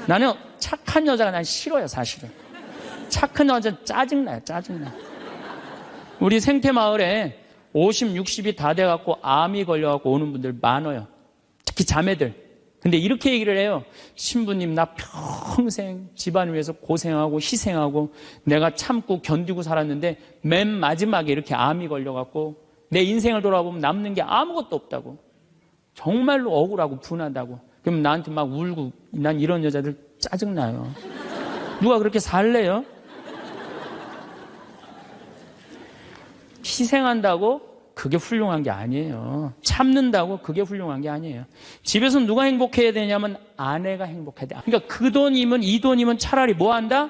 나는 착한 여자가 난 싫어요, 사실은. 착한 여자 짜증나요, 짜증나. 우리 생태마을에 50, 60이 다 돼갖고 암이 걸려갖고 오는 분들 많아요. 특히 자매들. 근데 이렇게 얘기를 해요. 신부님, 나 평생 집안을 위해서 고생하고 희생하고 내가 참고 견디고 살았는데 맨 마지막에 이렇게 암이 걸려갖고 내 인생을 돌아보면 남는 게 아무것도 없다고. 정말로 억울하고 분하다고. 그럼 나한테 막 울고, 난 이런 여자들 짜증나요. 누가 그렇게 살래요? 희생한다고 그게 훌륭한 게 아니에요. 참는다고 그게 훌륭한 게 아니에요. 집에서 누가 행복해야 되냐면 아내가 행복해야 돼. 그러니까 그 돈이면 이 돈이면 차라리 뭐 한다?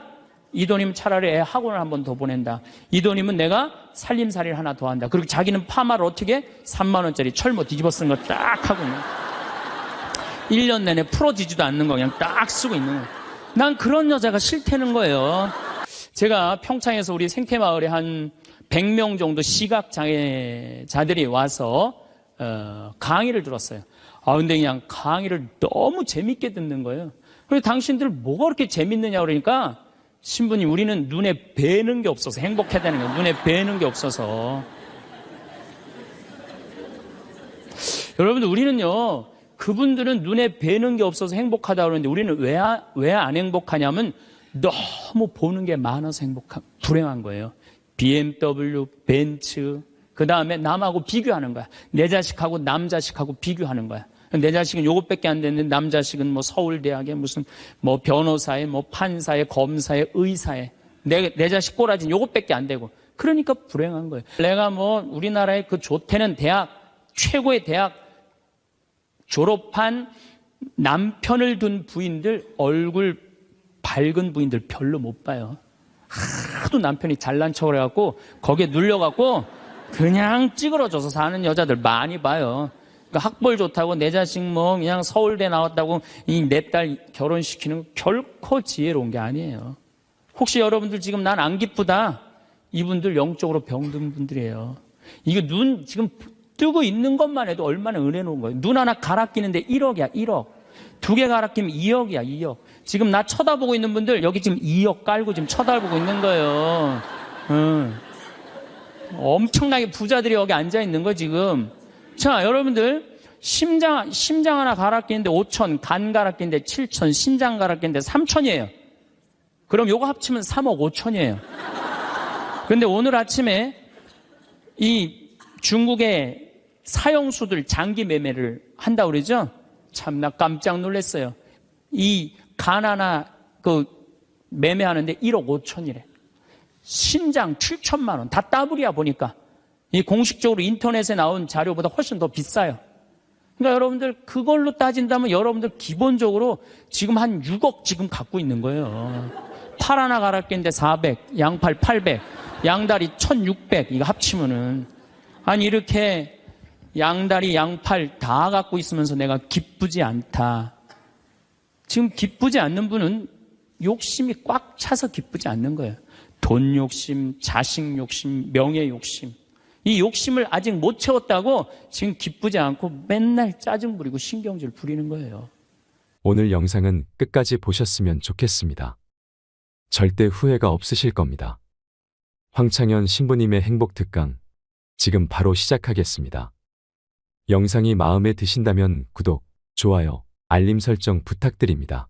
이 돈이면 차라리 애 학원을 한 번 더 보낸다. 이 돈이면 내가 살림살이를 하나 더 한다. 그리고 자기는 파마를 어떻게? 3만 원짜리 철모 뒤집어 쓴 거 딱 하고 있는 1년 내내 풀어지지도 않는 거 그냥 딱 쓰고 있는 거예요. 난 그런 여자가 싫다는 거예요. 제가 평창에서 우리 생태마을에 한 100명 정도 시각장애자들이 와서 강의를 들었어요. 근데 그냥 강의를 너무 재밌게 듣는 거예요. 그래서 당신들 뭐가 그렇게 재밌느냐 그러니까 신부님, 우리는 눈에 뵈는 게 없어서 행복해야 되는 거예요. 눈에 뵈는 게 없어서. 여러분들, 우리는요, 그분들은 눈에 뵈는 게 없어서 행복하다 그러는데 우리는 왜 안 행복하냐면 너무 보는 게 많아서 불행한 거예요. BMW, 벤츠, 그 다음에 남하고 비교하는 거야. 내 자식하고 남 자식하고 비교하는 거야. 내 자식은 요것밖에 안 됐는데 남 자식은 뭐 서울대학에 무슨 뭐 변호사에 뭐 판사에 검사에 의사에 내 자식 꼬라지는 요것밖에 안 되고 그러니까 불행한 거예요. 내가 뭐 우리나라의 그 좋대는 대학, 최고의 대학 졸업한 남편을 둔 부인들 얼굴 밝은 부인들 별로 못 봐요. 하도 남편이 잘난 척을 해갖고 거기에 눌려갖고 그냥 찌그러져서 사는 여자들 많이 봐요. 그러니까 학벌 좋다고 내 자식 뭐 그냥 서울대 나왔다고 이 내 딸 결혼시키는 거 결코 지혜로운 게 아니에요. 혹시 여러분들 지금 난 안 기쁘다, 이분들 영적으로 병든 분들이에요. 이거 눈 지금 뜨고 있는 것만 해도 얼마나 은혜 놓은 거예요. 눈 하나 갈아 끼는데 1억이야, 1억. 2개 갈아 끼면 2억이야, 2억. 지금 나 쳐다보고 있는 분들 여기 지금 2억 깔고 지금 쳐다보고 있는 거예요. 엄청나게 부자들이 여기 앉아 있는 거 지금. 자, 여러분들 심장 하나 갈아 끼는데 5천, 간 갈아 끼는데 7천, 신장 갈아 끼는데 3천이에요. 그럼 요거 합치면 3억 5천이에요. 근데 오늘 아침에 이 중국의 사형수들 장기 매매를 한다고 그러죠? 참, 나 깜짝 놀랐어요. 이 간 하나 그 매매하는데 1억 5천이래. 신장 7천만 원. 다 따블이야 보니까. 이 공식적으로 인터넷에 나온 자료보다 훨씬 더 비싸요. 그러니까 여러분들 그걸로 따진다면 여러분들 기본적으로 지금 한 6억 지금 갖고 있는 거예요. 팔 하나 갈아 끼는데 400, 양팔 800, 양다리 1600 이거 합치면은 아니 이렇게 양다리 양팔 다 갖고 있으면서 내가 기쁘지 않다. 지금 기쁘지 않는 분은 욕심이 꽉 차서 기쁘지 않는 거예요. 돈 욕심, 자식 욕심, 명예 욕심. 이 욕심을 아직 못 채웠다고 지금 기쁘지 않고 맨날 짜증 부리고 신경질 부리는 거예요. 오늘 영상은 끝까지 보셨으면 좋겠습니다. 절대 후회가 없으실 겁니다. 황창현 신부님의 행복 특강 지금 바로 시작하겠습니다. 영상이 마음에 드신다면 구독, 좋아요, 알림 설정 부탁드립니다.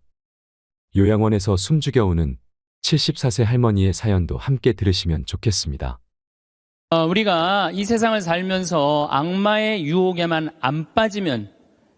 요양원에서 숨죽여 우는 74세 할머니의 사연도 함께 들으시면 좋겠습니다. 우리가 이 세상을 살면서 악마의 유혹에만 안 빠지면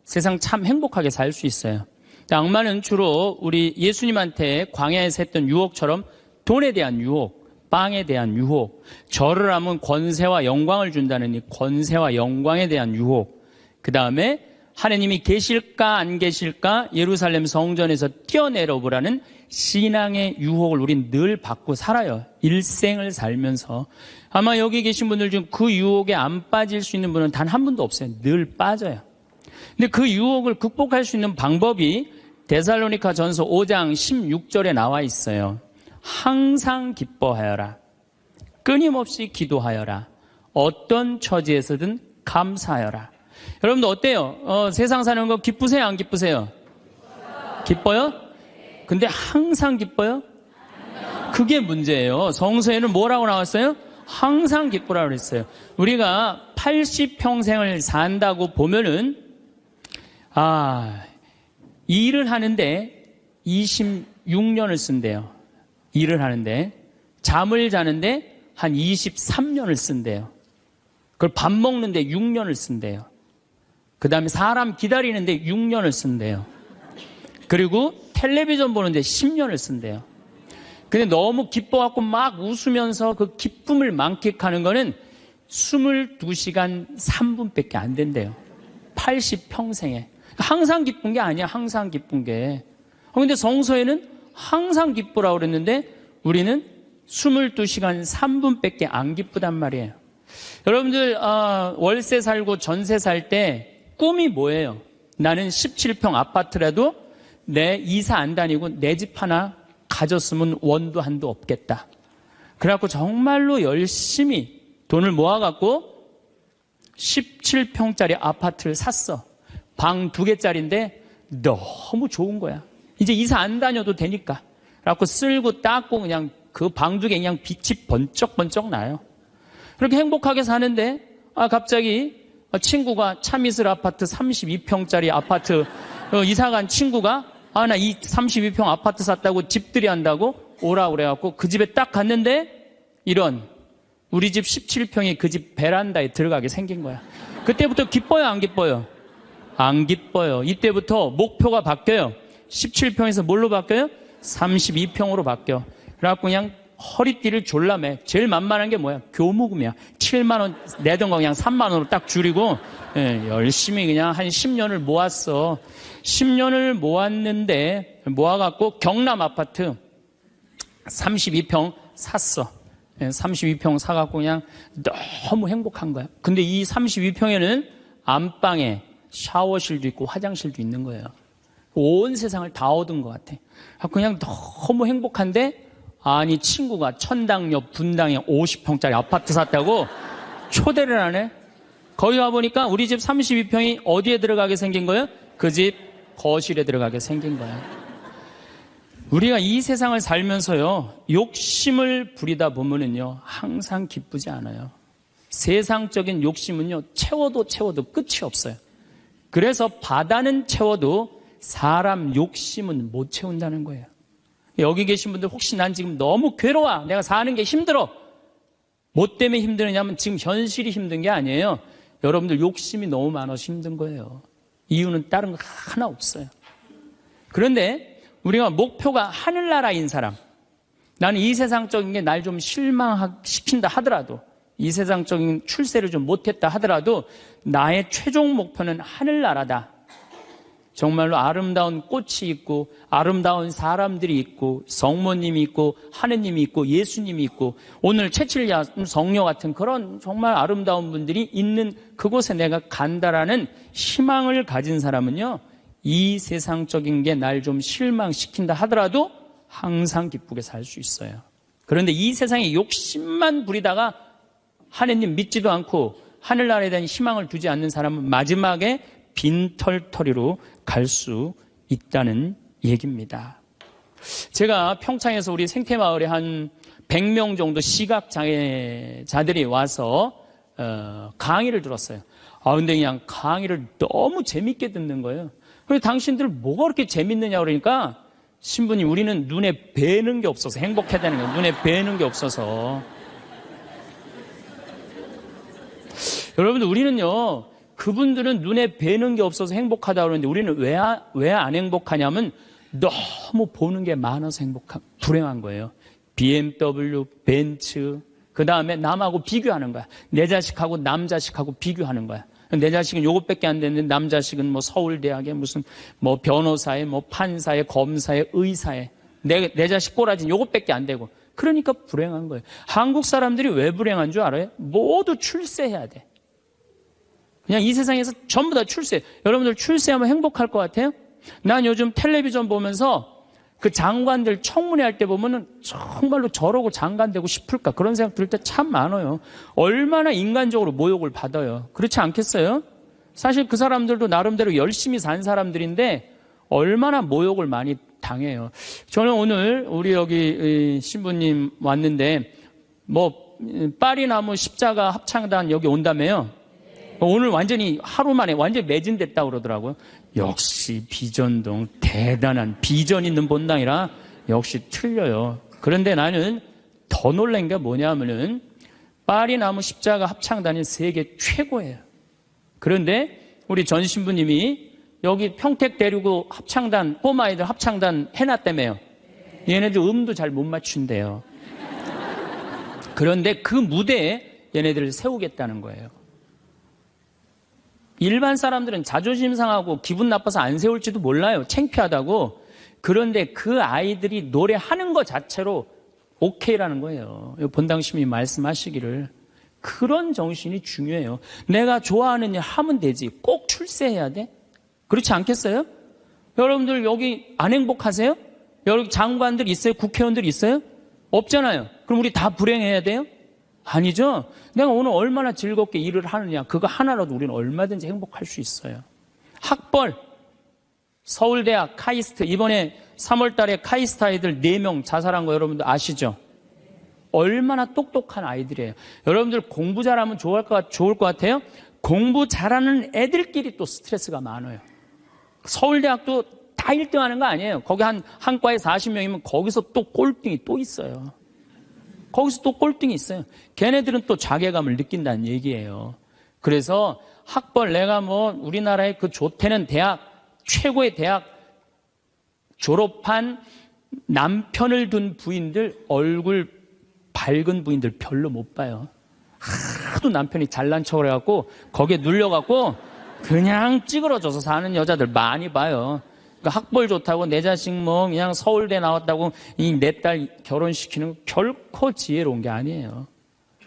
세상 참 행복하게 살 수 있어요. 악마는 주로 우리 예수님한테 광야에서 했던 유혹처럼 돈에 대한 유혹, 빵에 대한 유혹, 절을 하면 권세와 영광을 준다는 이 권세와 영광에 대한 유혹, 그 다음에 하나님이 계실까 안 계실까 예루살렘 성전에서 뛰어내려 보라는 신앙의 유혹을 우린 늘 받고 살아요. 일생을 살면서. 아마 여기 계신 분들 중 그 유혹에 안 빠질 수 있는 분은 단 한 분도 없어요. 늘 빠져요. 근데 그 유혹을 극복할 수 있는 방법이 데살로니가 전서 5장 16절에 나와 있어요. 항상 기뻐하여라. 끊임없이 기도하여라. 어떤 처지에서든 감사하여라. 여러분들 어때요? 세상 사는 거 기쁘세요? 안 기쁘세요? 기뻐요? 근데 항상 기뻐요? 그게 문제예요. 성서에는 뭐라고 나왔어요? 항상 기쁘라고 그랬어요. 우리가 80평생을 산다고 보면은 일을 하는데 26년을 쓴대요. 일을 하는데 잠을 자는데 한 23년을 쓴대요. 그걸 밥 먹는데 6년을 쓴대요. 그 다음에 사람 기다리는데 6년을 쓴대요. 그리고 텔레비전 보는데 10년을 쓴대요. 근데 너무 기뻐갖고 막 웃으면서 그 기쁨을 만끽하는 거는 22시간 3분밖에 안 된대요. 80평생에. 항상 기쁜 게 아니야, 항상 기쁜 게. 근데 성서에는 항상 기쁘라고 그랬는데 우리는 22시간 3분밖에 안 기쁘단 말이에요. 여러분들 월세 살고 전세 살 때 꿈이 뭐예요? 나는 17평 아파트라도 내 이사 안 다니고 내 집 하나 가졌으면 원도 한도 없겠다. 그래갖고 정말로 열심히 돈을 모아갖고 17평짜리 아파트를 샀어. 방 2개짜리인데 너무 좋은 거야. 이제 이사 안 다녀도 되니까. 그래갖고 쓸고 닦고 그냥 그 방 2개 그냥 빛이 번쩍번쩍 나요. 그렇게 행복하게 사는데 갑자기 친구가 참이슬 아파트 32평짜리 아파트 이사 간 친구가 나 이 32평 아파트 샀다고 집들이 한다고 오라고 그래갖고 그 집에 딱 갔는데 이런 우리 집 17평이 그 집 베란다에 들어가게 생긴 거야. 그때부터 기뻐요, 안 기뻐요? 안 기뻐요. 이때부터 목표가 바뀌어요. 17평에서 뭘로 바뀌어요? 32평으로 바뀌어. 그래갖고 그냥 허리띠를 졸라매. 제일 만만한 게 뭐야? 교무금이야. 7만 원 내던 거 그냥 3만 원으로 딱 줄이고 열심히 그냥 한 10년을 모았어. 10년을 모았는데 모아갖고 경남 아파트 32평 샀어. 32평 사갖고 그냥 너무 행복한 거야. 근데 이 32평에는 안방에 샤워실도 있고 화장실도 있는 거예요. 온 세상을 다 얻은 것 같아. 그냥 너무 행복한데 아니 친구가 천당역 분당에 50평짜리 아파트 샀다고 초대를 하네. 거기 와보니까 우리 집 32평이 어디에 들어가게 생긴 거예요? 그 집 거실에 들어가게 생긴 거예요. 우리가 이 세상을 살면서요 욕심을 부리다 보면은요 항상 기쁘지 않아요. 세상적인 욕심은요 채워도 끝이 없어요. 그래서 바다는 채워도 사람 욕심은 못 채운다는 거예요. 여기 계신 분들 혹시 난 지금 너무 괴로워. 내가 사는 게 힘들어. 뭐 때문에 힘드느냐면 지금 현실이 힘든 게 아니에요. 여러분들 욕심이 너무 많아서 힘든 거예요. 이유는 다른 거 하나 없어요. 그런데 우리가 목표가 하늘나라인 사람, 나는 이 세상적인 게 날 좀 실망시킨다 하더라도 이 세상적인 출세를 좀 못했다 하더라도 나의 최종 목표는 하늘나라다. 정말로 아름다운 꽃이 있고 아름다운 사람들이 있고 성모님이 있고 하느님이 있고 예수님이 있고 오늘 채칠야 성녀 같은 그런 정말 아름다운 분들이 있는 그곳에 내가 간다라는 희망을 가진 사람은요 이 세상적인 게 날 좀 실망시킨다 하더라도 항상 기쁘게 살 수 있어요. 그런데 이 세상에 욕심만 부리다가 하느님 믿지도 않고 하늘나라에 대한 희망을 두지 않는 사람은 마지막에 빈털터리로 갈 수 있다는 얘기입니다. 제가 평창에서 우리 생태마을에 한 100명 정도 시각장애자들이 와서 강의를 들었어요. 근데 그냥 강의를 너무 재밌게 듣는 거예요. 그래서 당신들 뭐가 그렇게 재밌느냐 그러니까 신부님 우리는 눈에 뵈는 게 없어서 행복해야 되는 거예요. 눈에 뵈는 게 없어서. 여러분들 우리는요 그분들은 눈에 뵈는 게 없어서 행복하다고 그러는데 우리는 왜 안 행복하냐면 너무 보는 게 많아서 불행한 거예요. BMW, 벤츠, 그 다음에 남하고 비교하는 거야. 내 자식하고 남 자식하고 비교하는 거야. 내 자식은 요것밖에 안 됐는데 남 자식은 뭐 서울대학에 무슨 뭐 변호사에 뭐 판사에 검사에 의사에 내 자식 꼬라지는 요것밖에 안 되고 그러니까 불행한 거예요. 한국 사람들이 왜 불행한 줄 알아요? 모두 출세해야 돼. 그냥 이 세상에서 전부 다 출세. 여러분들 출세하면 행복할 것 같아요? 난 요즘 텔레비전 보면서 그 장관들 청문회 할 때 보면은 정말로 저러고 장관 되고 싶을까 그런 생각 들 때 참 많아요. 얼마나 인간적으로 모욕을 받아요. 그렇지 않겠어요? 사실 그 사람들도 나름대로 열심히 산 사람들인데 얼마나 모욕을 많이 당해요. 저는 오늘 우리 여기 신부님 왔는데 파리나무 십자가 합창단 여기 온다며요. 오늘 완전히 하루 만에 완전히 매진됐다고 그러더라고요. 역시 비전동 대단한 비전 있는 본당이라 역시 틀려요. 그런데 나는 더 놀란 게 뭐냐면은 파리나무 십자가 합창단이 세계 최고예요. 그런데 우리 전 신부님이 여기 평택 데리고 합창단, 꼬마아이들 합창단 해놨다며요. 얘네들 음도 잘 못 맞춘대요. 그런데 그 무대에 얘네들을 세우겠다는 거예요. 일반 사람들은 자존심 상하고 기분 나빠서 안 세울지도 몰라요. 창피하다고. 그런데 그 아이들이 노래하는 것 자체로 오케이라는 거예요. 본당심이 말씀하시기를. 그런 정신이 중요해요. 내가 좋아하는 일 하면 되지. 꼭 출세해야 돼? 그렇지 않겠어요? 여러분들 여기 안 행복하세요? 여기 장관들 있어요? 국회의원들 있어요? 없잖아요. 그럼 우리 다 불행해야 돼요? 아니죠. 내가 오늘 얼마나 즐겁게 일을 하느냐, 그거 하나라도 우리는 얼마든지 행복할 수 있어요. 학벌, 서울대학 카이스트, 이번에 3월 달에 카이스트 아이들 4명 자살한 거 여러분들 아시죠? 얼마나 똑똑한 아이들이에요. 여러분들 공부 잘하면 좋을 것 같아요? 공부 잘하는 애들끼리 또 스트레스가 많아요. 서울대학도 다 1등 하는 거 아니에요. 거기 한 과에 40명이면 거기서 또 꼴등이 또 있어요. 거기서 또 꼴등이 있어요. 걔네들은 또 자괴감을 느낀다는 얘기예요. 그래서 학벌, 내가 우리나라의 그 좋대는 대학, 최고의 대학 졸업한 남편을 둔 부인들, 얼굴 밝은 부인들 별로 못 봐요. 하도 남편이 잘난 척을 해갖고 거기에 눌려갖고 그냥 찌그러져서 사는 여자들 많이 봐요. 그러니까 학벌 좋다고 내 자식 그냥 서울대 나왔다고 내 딸 결혼시키는 거 결코 지혜로운 게 아니에요.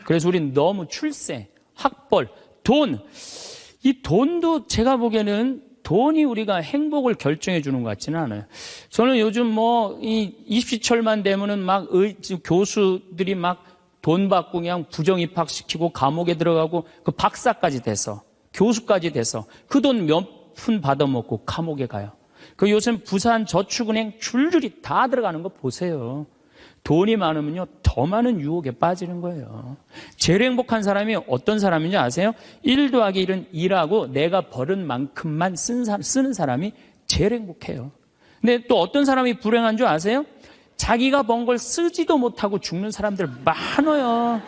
그래서 우린 너무 출세, 학벌, 돈, 이 돈도 제가 보기에는 돈이 우리가 행복을 결정해 주는 것 같지는 않아요. 저는 요즘 이 입시철만 되면은 교수들이 돈 받고 그냥 부정 입학시키고 감옥에 들어가고 그 박사까지 돼서 교수까지 돼서 그 돈 몇 푼 받아먹고 감옥에 가요. 그 요즘 부산 저축은행 줄줄이 다 들어가는 거 보세요. 돈이 많으면요 더 많은 유혹에 빠지는 거예요. 제일 행복한 사람이 어떤 사람인지 아세요? 1 더하기 1은 일하고 내가 벌은 만큼만 쓰는 사람이 제일 행복해요. 근데 또 어떤 사람이 불행한 줄 아세요? 자기가 번 걸 쓰지도 못하고 죽는 사람들 많아요.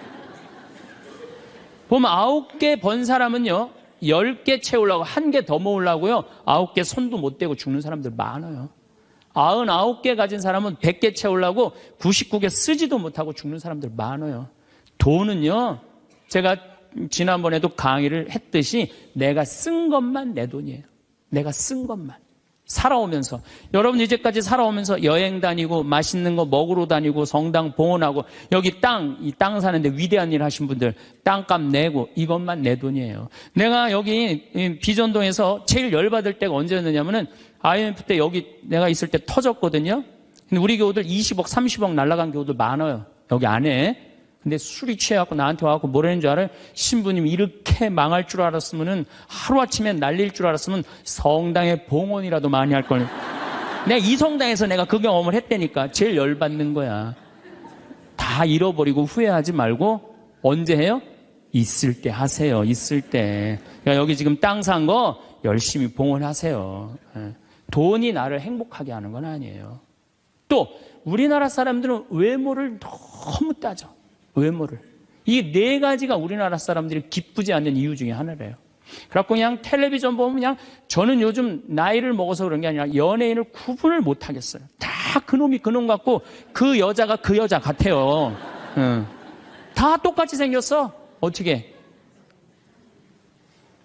보면 9개 번 사람은요 10개 채우려고 1개 더 모으려고요 9개 손도 못 대고 죽는 사람들 많아요. 99개 가진 사람은 100개 채우려고 99개 쓰지도 못하고 죽는 사람들 많아요. 돈은요 제가 지난번에도 강의를 했듯이 내가 쓴 것만 내 돈이에요. 내가 쓴 것만. 살아오면서 여러분 이제까지 살아오면서 여행 다니고 맛있는 거 먹으러 다니고 성당 봉헌하고 여기 이 땅 사는데 위대한 일 하신 분들 땅값 내고 이것만 내 돈이에요. 내가 여기 비전동에서 제일 열받을 때가 언제였느냐면은 IMF 때 여기 내가 있을 때 터졌거든요. 근데 우리 교우들 20억 30억 날라간 교우들 많아요. 여기 안에. 근데 술이 취해갖고 나한테 와갖고 뭐라는 줄 알아요? 신부님 이렇게 망할 줄 알았으면은 하루아침에 날릴 줄 알았으면 성당에 봉헌이라도 많이 할 걸. 내가 이 성당에서 내가 그 경험을 했다니까. 제일 열받는 거야. 다 잃어버리고 후회하지 말고 언제 해요? 있을 때 하세요. 있을 때. 그러니까 여기 지금 땅 산 거 열심히 봉헌하세요. 돈이 나를 행복하게 하는 건 아니에요. 또 우리나라 사람들은 외모를 너무 따져. 외모를. 이 4가지가 우리나라 사람들이 기쁘지 않는 이유 중에 하나래요. 그래갖고 그냥 텔레비전 보면 그냥 저는 요즘 나이를 먹어서 그런 게 아니라 연예인을 구분을 못 하겠어요. 다 그놈이 그놈 같고 그 여자가 그 여자 같아요. 다 똑같이 생겼어. 어떻게.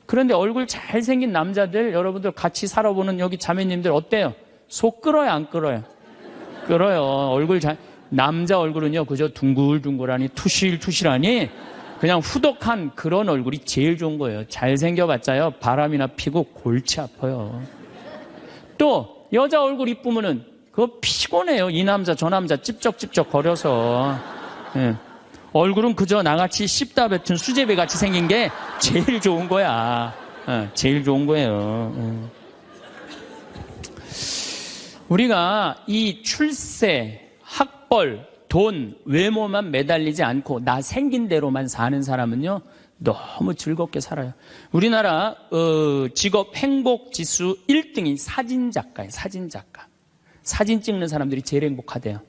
그런데 얼굴 잘생긴 남자들 여러분들 같이 살아보는 여기 자매님들 어때요? 속 끓어요 안 끓어요? 끓어요. 얼굴 남자 얼굴은요 그저 둥글둥글하니 투실투실하니 그냥 후덕한 그런 얼굴이 제일 좋은 거예요. 잘생겨봤자요 바람이나 피고 골치 아파요. 또 여자 얼굴 이쁘면은 그거 피곤해요. 이 남자 저 남자 찝쩍찝쩍 거려서. 얼굴은 그저 나같이 씹다 뱉은 수제비 같이 생긴 게 제일 좋은 거야. 제일 좋은 거예요. 우리가 이 출세, 학벌, 돈, 외모만 매달리지 않고 나 생긴 대로만 사는 사람은요, 너무 즐겁게 살아요. 우리나라 직업 행복 지수 1등이 사진작가예요. 사진작가. 사진 찍는 사람들이 제일 행복하대요.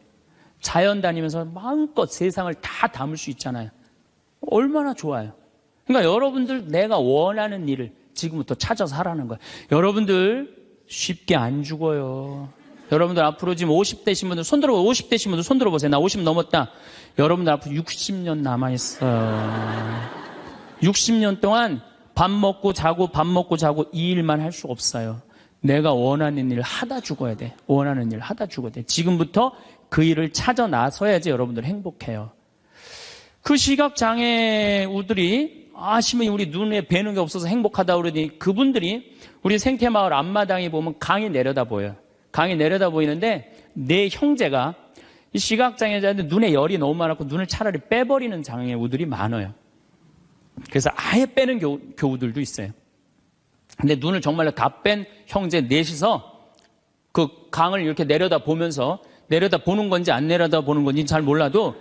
자연 다니면서 마음껏 세상을 다 담을 수 있잖아요. 얼마나 좋아요. 그러니까 여러분들 내가 원하는 일을 지금부터 찾아서 하라는 거예요. 여러분들 쉽게 안 죽어요. 여러분들 앞으로 지금 50대신 분들 손 들어보세요. 50대신 분들 손 들어보세요. 나 50 넘었다. 여러분들 앞으로 60년 남아있어요. 60년 동안 밥 먹고 자고 밥 먹고 자고 이 일만 할 수 없어요. 내가 원하는 일 하다 죽어야 돼. 원하는 일 하다 죽어야 돼. 지금부터 그 일을 찾아 나서야지 여러분들 행복해요. 그 시각장애우들이 신부님 우리 눈에 뵈는 게 없어서 행복하다 그러더니 그분들이 우리 생태마을 앞마당에 보면 강이 내려다 보여요. 강이 내려다 보이는데 내 형제가 이 시각장애자들 눈에 열이 너무 많았고 눈을 차라리 빼버리는 장애우들이 많아요. 그래서 아예 빼는 교우들도 있어요. 근데 눈을 정말로 다 뺀 형제 넷이서 그 강을 이렇게 내려다 보면서 내려다 보는 건지 안 내려다 보는 건지 잘 몰라도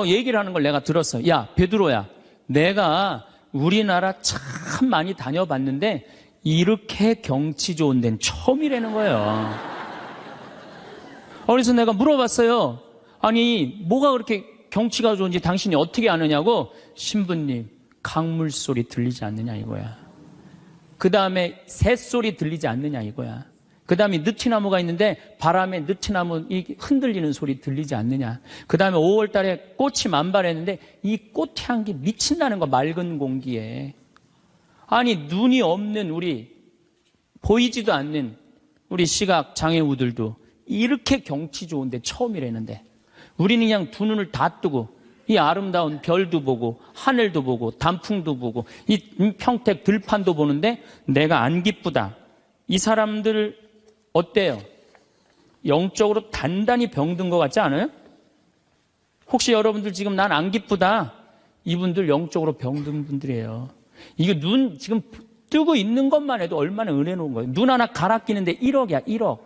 얘기를 하는 걸 내가 들었어. 야, 베드로야, 내가 우리나라 참 많이 다녀봤는데 이렇게 경치 좋은 데는 처음이라는 거예요. 그래서 내가 물어봤어요. 아니, 뭐가 그렇게 경치가 좋은지 당신이 어떻게 아느냐고. 신부님, 강물 소리 들리지 않느냐 이거야. 그 다음에 새소리 들리지 않느냐 이거야. 그 다음에 느티나무가 있는데 바람에 느티나무 흔들리는 소리 들리지 않느냐. 그 다음에 5월 달에 꽃이 만발했는데 이 꽃 향기 미친다는 거, 맑은 공기에. 아니, 눈이 없는 우리, 보이지도 않는 우리 시각 장애우들도 이렇게 경치 좋은데 처음이라는데 우리는 그냥 두 눈을 다 뜨고 이 아름다운 별도 보고 하늘도 보고 단풍도 보고 이 평택 들판도 보는데 내가 안 기쁘다. 이 사람들 어때요? 영적으로 단단히 병든 것 같지 않아요? 혹시 여러분들 지금 난 안 기쁘다. 이분들 영적으로 병든 분들이에요. 이게 눈 지금 뜨고 있는 것만 해도 얼마나 은혜 놓은 거예요. 눈 하나 갈아 끼는데 1억이야, 1억.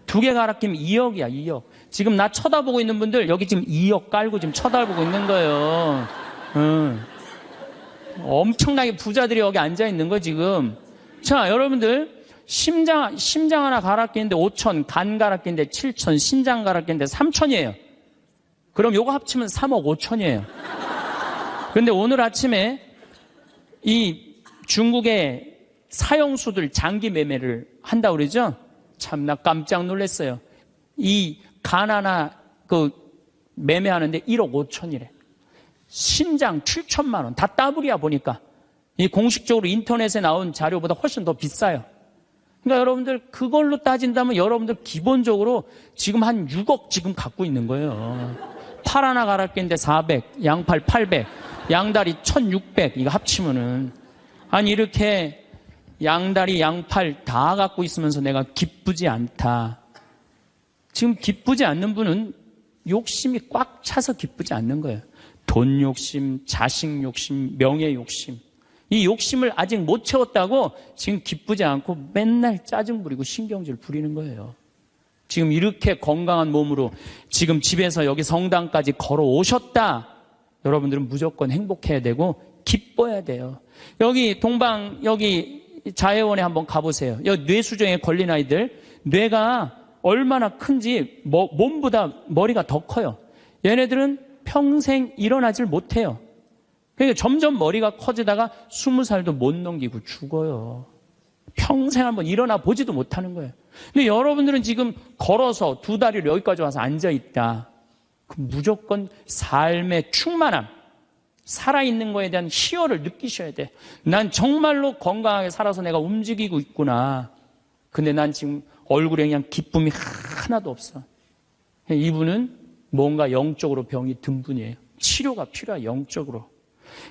두 개 갈아 끼면 2억이야, 2억. 지금 나 쳐다보고 있는 분들 여기 지금 2억 깔고 지금 쳐다보고 있는 거예요. 엄청나게 부자들이 여기 앉아 있는 거 지금. 자, 여러분들 심장 하나 갈아 끼는데 5천, 간 갈아 끼는데 7천, 신장 갈아 끼는데 3천이에요. 그럼 요거 합치면 3억 5천이에요. 그런데 오늘 아침에 이 중국의 사형수들 장기 매매를 한다고 그러죠? 참, 나 깜짝 놀랐어요. 이 간 하나 매매하는데 1억 5천이래. 신장 7천만 원. 다 따블이야 보니까. 이 공식적으로 인터넷에 나온 자료보다 훨씬 더 비싸요. 그러니까 여러분들 그걸로 따진다면 여러분들 기본적으로 지금 한 6억 지금 갖고 있는 거예요. 팔 하나 갈아 끼는데 400, 양팔 800, 양다리 1600 이거 합치면은 아니 이렇게 양다리 양팔 다 갖고 있으면서 내가 기쁘지 않다. 지금 기쁘지 않는 분은 욕심이 꽉 차서 기쁘지 않는 거예요. 돈 욕심, 자식 욕심, 명예 욕심. 이 욕심을 아직 못 채웠다고 지금 기쁘지 않고 맨날 짜증 부리고 신경질 부리는 거예요. 지금 이렇게 건강한 몸으로 지금 집에서 여기 성당까지 걸어오셨다. 여러분들은 무조건 행복해야 되고 기뻐야 돼요. 여기 여기 자해원에 한번 가보세요. 여기 뇌수정에 걸린 아이들 뇌가 얼마나 큰지 몸보다 머리가 더 커요. 얘네들은 평생 일어나질 못해요. 그러니까 점점 머리가 커지다가 20살도 못 넘기고 죽어요. 평생 한번 일어나 보지도 못하는 거예요. 근데 여러분들은 지금 걸어서 두 다리로 여기까지 와서 앉아있다. 무조건 삶의 충만함, 살아있는 거에 대한 희열을 느끼셔야 돼. 난 정말로 건강하게 살아서 내가 움직이고 있구나. 근데 난 지금 얼굴에 그냥 기쁨이 하나도 없어. 이분은 뭔가 영적으로 병이 든 분이에요. 치료가 필요해, 영적으로.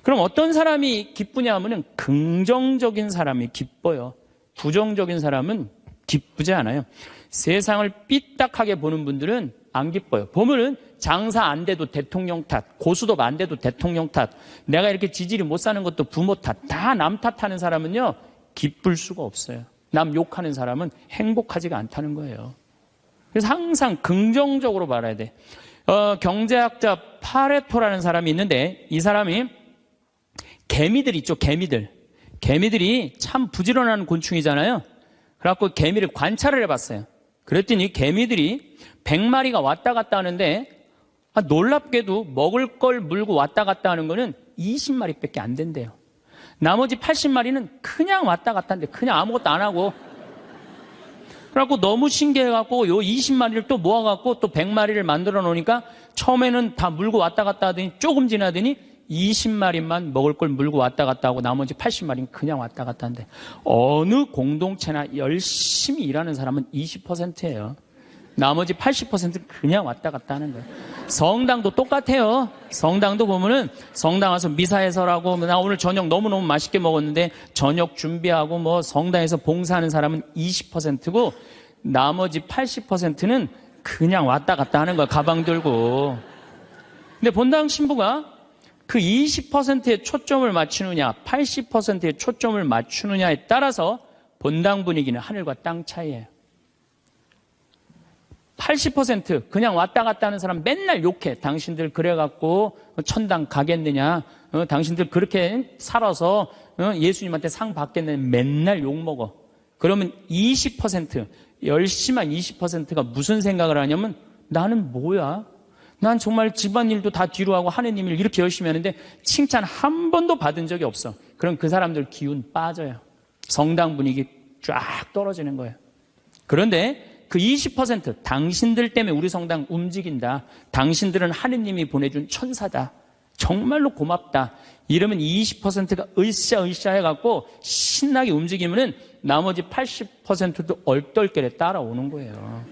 그럼 어떤 사람이 기쁘냐 하면은 긍정적인 사람이 기뻐요. 부정적인 사람은 기쁘지 않아요. 세상을 삐딱하게 보는 분들은 안 기뻐요. 보면은 장사 안 돼도 대통령 탓, 고수톱 안 돼도 대통령 탓, 내가 이렇게 지질이 못 사는 것도 부모 탓, 다 남 탓하는 사람은요, 기쁠 수가 없어요. 남 욕하는 사람은 행복하지가 않다는 거예요. 그래서 항상 긍정적으로 바라야 돼. 경제학자 파레토라는 사람이 있는데 이 사람이 개미들 있죠, 개미들. 개미들이 참 부지런한 곤충이잖아요. 그래갖고 개미를 관찰을 해봤어요. 그랬더니 개미들이 100마리가 왔다 갔다 하는데 놀랍게도 먹을 걸 물고 왔다 갔다 하는 거는 20마리밖에 안 된대요. 나머지 80마리는 그냥 왔다 갔다 하는데 그냥 아무것도 안 하고. 그래갖고 너무 신기해갖고 요 20마리를 또 모아갖고 또 100마리를 만들어 놓으니까 처음에는 다 물고 왔다 갔다 하더니 조금 지나더니 20마리만 먹을 걸 물고 왔다 갔다 하고 나머지 80마리는 그냥 왔다 갔다 하는데 어느 공동체나 열심히 일하는 사람은 20%예요. 나머지 80%는 그냥 왔다 갔다 하는 거예요. 성당도 똑같아요. 성당도 보면은 성당 와서 미사해설하고 나 오늘 저녁 너무너무 맛있게 먹었는데 저녁 준비하고 뭐 성당에서 봉사하는 사람은 20%고 나머지 80%는 그냥 왔다 갔다 하는 거야. 가방 들고. 근데 본당 신부가 그 20%에 초점을 맞추느냐 80%에 초점을 맞추느냐에 따라서 본당 분위기는 하늘과 땅 차이예요. 80% 그냥 왔다 갔다 하는 사람 맨날 욕해. 당신들 그래갖고 천당 가겠느냐. 당신들 그렇게 살아서 예수님한테 상 받겠느냐. 맨날 욕먹어. 그러면 20% 열심한 20%가 무슨 생각을 하냐면 나는 뭐야? 난 정말 집안일도 다 뒤로 하고 하느님 일 이렇게 열심히 하는데 칭찬 한 번도 받은 적이 없어. 그럼 그 사람들 기운 빠져요. 성당 분위기 쫙 떨어지는 거예요. 그런데 그 20% 당신들 때문에 우리 성당 움직인다. 당신들은 하느님이 보내준 천사다. 정말로 고맙다. 이러면 20%가 으쌰으쌰 해갖고 신나게 움직이면은 나머지 80%도 얼떨결에 따라오는 거예요.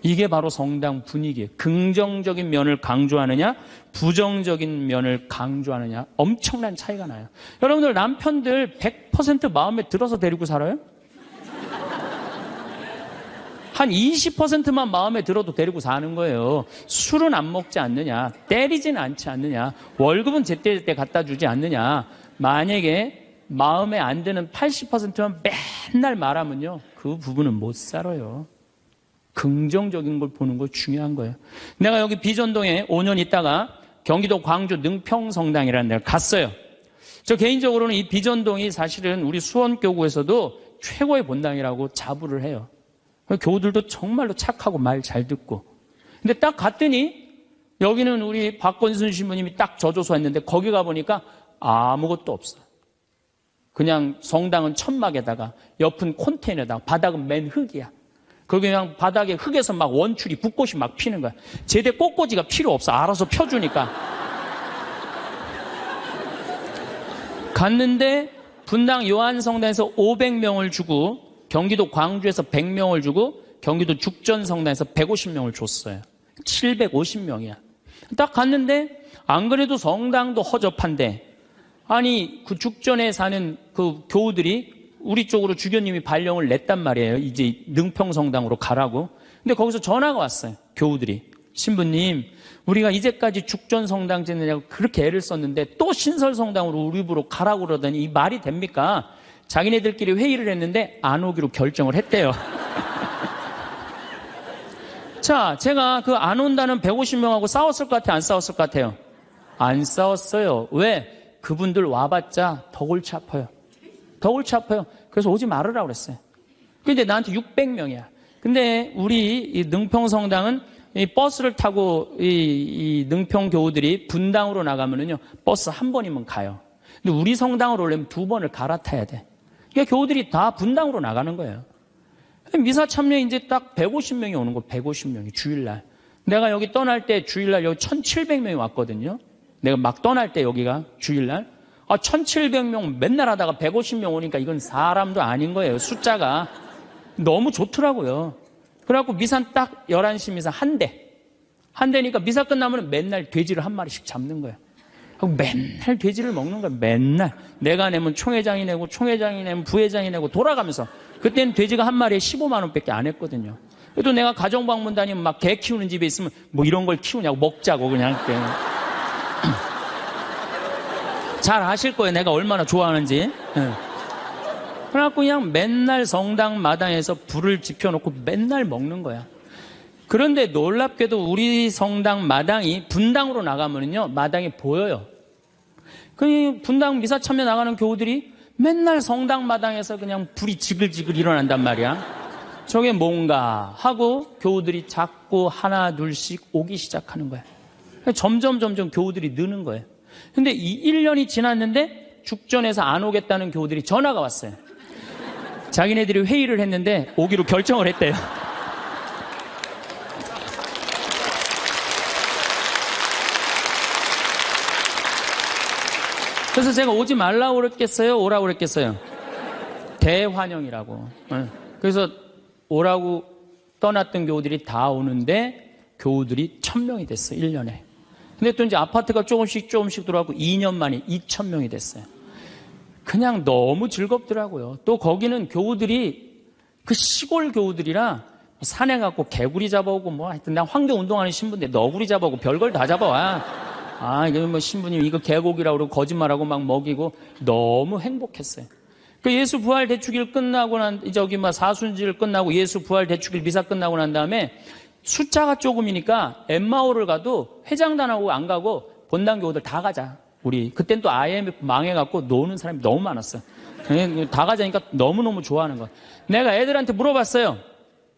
이게 바로 성당 분위기예요. 긍정적인 면을 강조하느냐 부정적인 면을 강조하느냐 엄청난 차이가 나요. 여러분들 남편들 100% 마음에 들어서 데리고 살아요? 한 20%만 마음에 들어도 데리고 사는 거예요. 술은 안 먹지 않느냐, 때리지는 않지 않느냐, 월급은 제때제때 갖다 주지 않느냐. 만약에 마음에 안 드는 80%만 맨날 말하면요, 그 부부는 못 살아요. 긍정적인 걸 보는 거 중요한 거예요. 내가 여기 비전동에 5년 있다가 경기도 광주 능평성당이라는 데를 갔어요. 저 개인적으로는 이 비전동이 사실은 우리 수원교구에서도 최고의 본당이라고 자부를 해요. 교우들도 정말로 착하고 말 잘 듣고. 근데 딱 갔더니 여기는 우리 박건순 신부님이 딱 저조소 했는데 거기 가보니까 아무것도 없어. 그냥 성당은 천막에다가 옆은 콘테이너에다가 바닥은 맨 흙이야. 거기 그냥 바닥에 흙에서 막 원추리 붓꽃이 막 피는 거야. 제대 꽃꽂이가 필요 없어. 알아서 펴주니까. 갔는데 분당 요한성당에서 500명을 주고 경기도 광주에서 100명을 주고 경기도 죽전성당에서 150명을 줬어요. 750명이야. 딱 갔는데 안 그래도 성당도 허접한데 아니 그 죽전에 사는 그 교우들이 우리 쪽으로 주교님이 발령을 냈단 말이에요. 이제 능평성당으로 가라고. 근데 거기서 전화가 왔어요. 교우들이. 신부님, 우리가 이제까지 죽전성당 짓느냐고 그렇게 애를 썼는데 또 신설성당으로 우리 부로 가라고 그러더니 이 말이 됩니까? 자기네들끼리 회의를 했는데 안 오기로 결정을 했대요. 자, 제가 그 안 온다는 150명하고 싸웠을 것 같아요? 안 싸웠을 것 같아요? 안 싸웠어요. 왜? 그분들 와봤자 더 골치 아파요. 더 골치 아파요. 그래서 오지 말으라고 그랬어요. 근데 나한테 600명이야. 근데 우리 이 능평성당은 이 버스를 타고 이 능평 교우들이 분당으로 나가면은요, 버스 한 번이면 가요. 근데 우리 성당으로 오려면 2번을 갈아타야 돼. 그러니까 교우들이 다 분당으로 나가는 거예요. 미사 참여 이제 딱 150명이 오는 거, 150명이 주일날. 내가 여기 떠날 때 주일날 여기 1700명이 왔거든요. 내가 막 떠날 때 여기가 주일날. 1700명 맨날 하다가 150명 오니까 이건 사람도 아닌 거예요. 숫자가. 너무 좋더라고요. 그래갖고 미사 딱 11시 미사 한 대. 한 대니까 미사 끝나면 맨날 돼지를 한 마리씩 잡는 거예요. 맨날 돼지를 먹는 거야. 맨날. 내가 내면 총회장이 내고 총회장이 내면 부회장이 내고 돌아가면서. 그때는 돼지가 한 마리에 15만 원밖에 안 했거든요. 그래도 내가 가정방문 다니면 막 개 키우는 집에 있으면 뭐 이런 걸 키우냐고 먹자고 그냥. 잘 아실 거예요. 내가 얼마나 좋아하는지. 그래갖고 그냥 맨날 성당 마당에서 불을 지펴놓고 맨날 먹는 거야. 그런데 놀랍게도 우리 성당 마당이 분당으로 나가면요, 마당이 보여요. 그 분당 미사 참여 나가는 교우들이 맨날 성당 마당에서 그냥 불이 지글지글 일어난단 말이야. 저게 뭔가 하고 교우들이 자꾸 하나 둘씩 오기 시작하는 거야. 점점 교우들이 느는 거예요. 근데 이 1년이 지났는데 죽전에서 안 오겠다는 교우들이 전화가 왔어요. 자기네들이 회의를 했는데 오기로 결정을 했대요. 그래서 제가 오지 말라고 그랬겠어요? 오라고 그랬겠어요? 대환영이라고. 그래서 오라고 떠났던 교우들이 다 오는데 교우들이 1000명이 됐어요. 1년에. 근데 또 이제 아파트가 조금씩 들어가고 2년 만에 2000명이 됐어요. 그냥 너무 즐겁더라고요. 또 거기는 교우들이 그 시골 교우들이라 산에 가고 개구리 잡아오고 뭐 하여튼 난 환경운동하는 신부인데 너구리 잡아오고 별걸 다 잡아와. 이게 뭐 신부님 이거 개고기라고 그러고 거짓말하고 막 먹이고 너무 행복했어요. 그 예수 부활 대축일 끝나고 사순절 끝나고 예수 부활 대축일 미사 끝나고 난 다음에 숫자가 조금이니까 엠마오를 가도 회장단하고 안 가고 본당 교우들 다 가자. 우리 그땐 또 IMF 망해갖고 노는 사람이 너무 많았어요. 다 가자니까 너무너무 좋아하는 거야. 내가 애들한테 물어봤어요.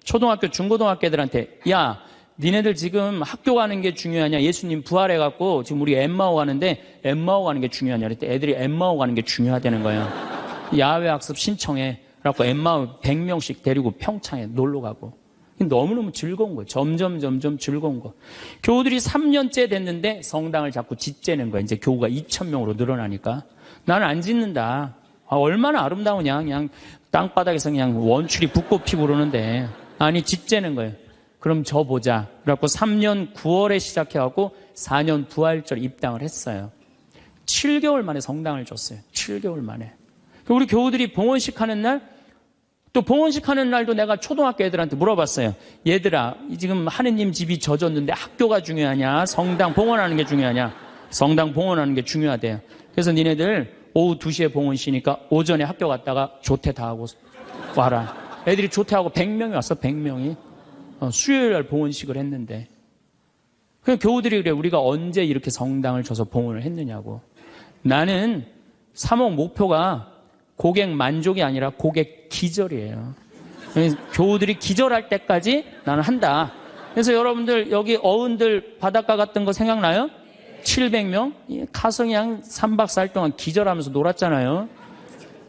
초등학교, 중고등학교 애들한테 야, 니네들 지금 학교 가는 게 중요하냐? 예수님 부활해갖고 지금 우리 엠마오 가는데 엠마오 가는 게 중요하냐? 그랬더니 애들이 엠마오 가는 게 중요하다는 거예요. 야외 학습 신청해. 그래갖고 엠마오 100명씩 데리고 평창에 놀러 가고. 너무너무 즐거운 거예요. 점점 즐거운 거. 교우들이 3년째 됐는데 성당을 자꾸 짓재는 거예요. 이제 교우가 2000명으로 늘어나니까. 나는 안 짓는다. 얼마나 아름다우냐. 그냥 땅바닥에서 그냥 원추리 붓고 피고 그러는데. 아니, 짓재는 거예요. 그럼 저 보자. 그래갖고 3년 9월에 시작해갖고 4년 부활절 입당을 했어요. 7개월 만에 성당을 줬어요. 7개월 만에. 우리 교우들이 봉헌식 하는 날, 또 봉헌식 하는 날도 내가 초등학교 애들한테 물어봤어요. 얘들아, 지금 하느님 집이 젖었는데 학교가 중요하냐? 성당 봉헌하는 게 중요하냐? 성당 봉헌하는 게 중요하대요. 그래서 니네들 오후 2시에 봉헌시니까 오전에 학교 갔다가 조퇴 다 하고 와라. 애들이 조퇴하고 100명이 왔어, 100명이. 수요일 날 봉헌식을 했는데. 그냥 교우들이 그래, 우리가 언제 이렇게 성당을 줘서 봉헌을 했느냐고. 나는 사목 목표가 고객 만족이 아니라 고객 기절이에요. 교우들이 기절할 때까지 나는 한다. 그래서 여러분들 여기 어른들 바닷가 갔던 거 생각나요? 700명? 가성이 한 3박 4일 동안 기절하면서 놀았잖아요.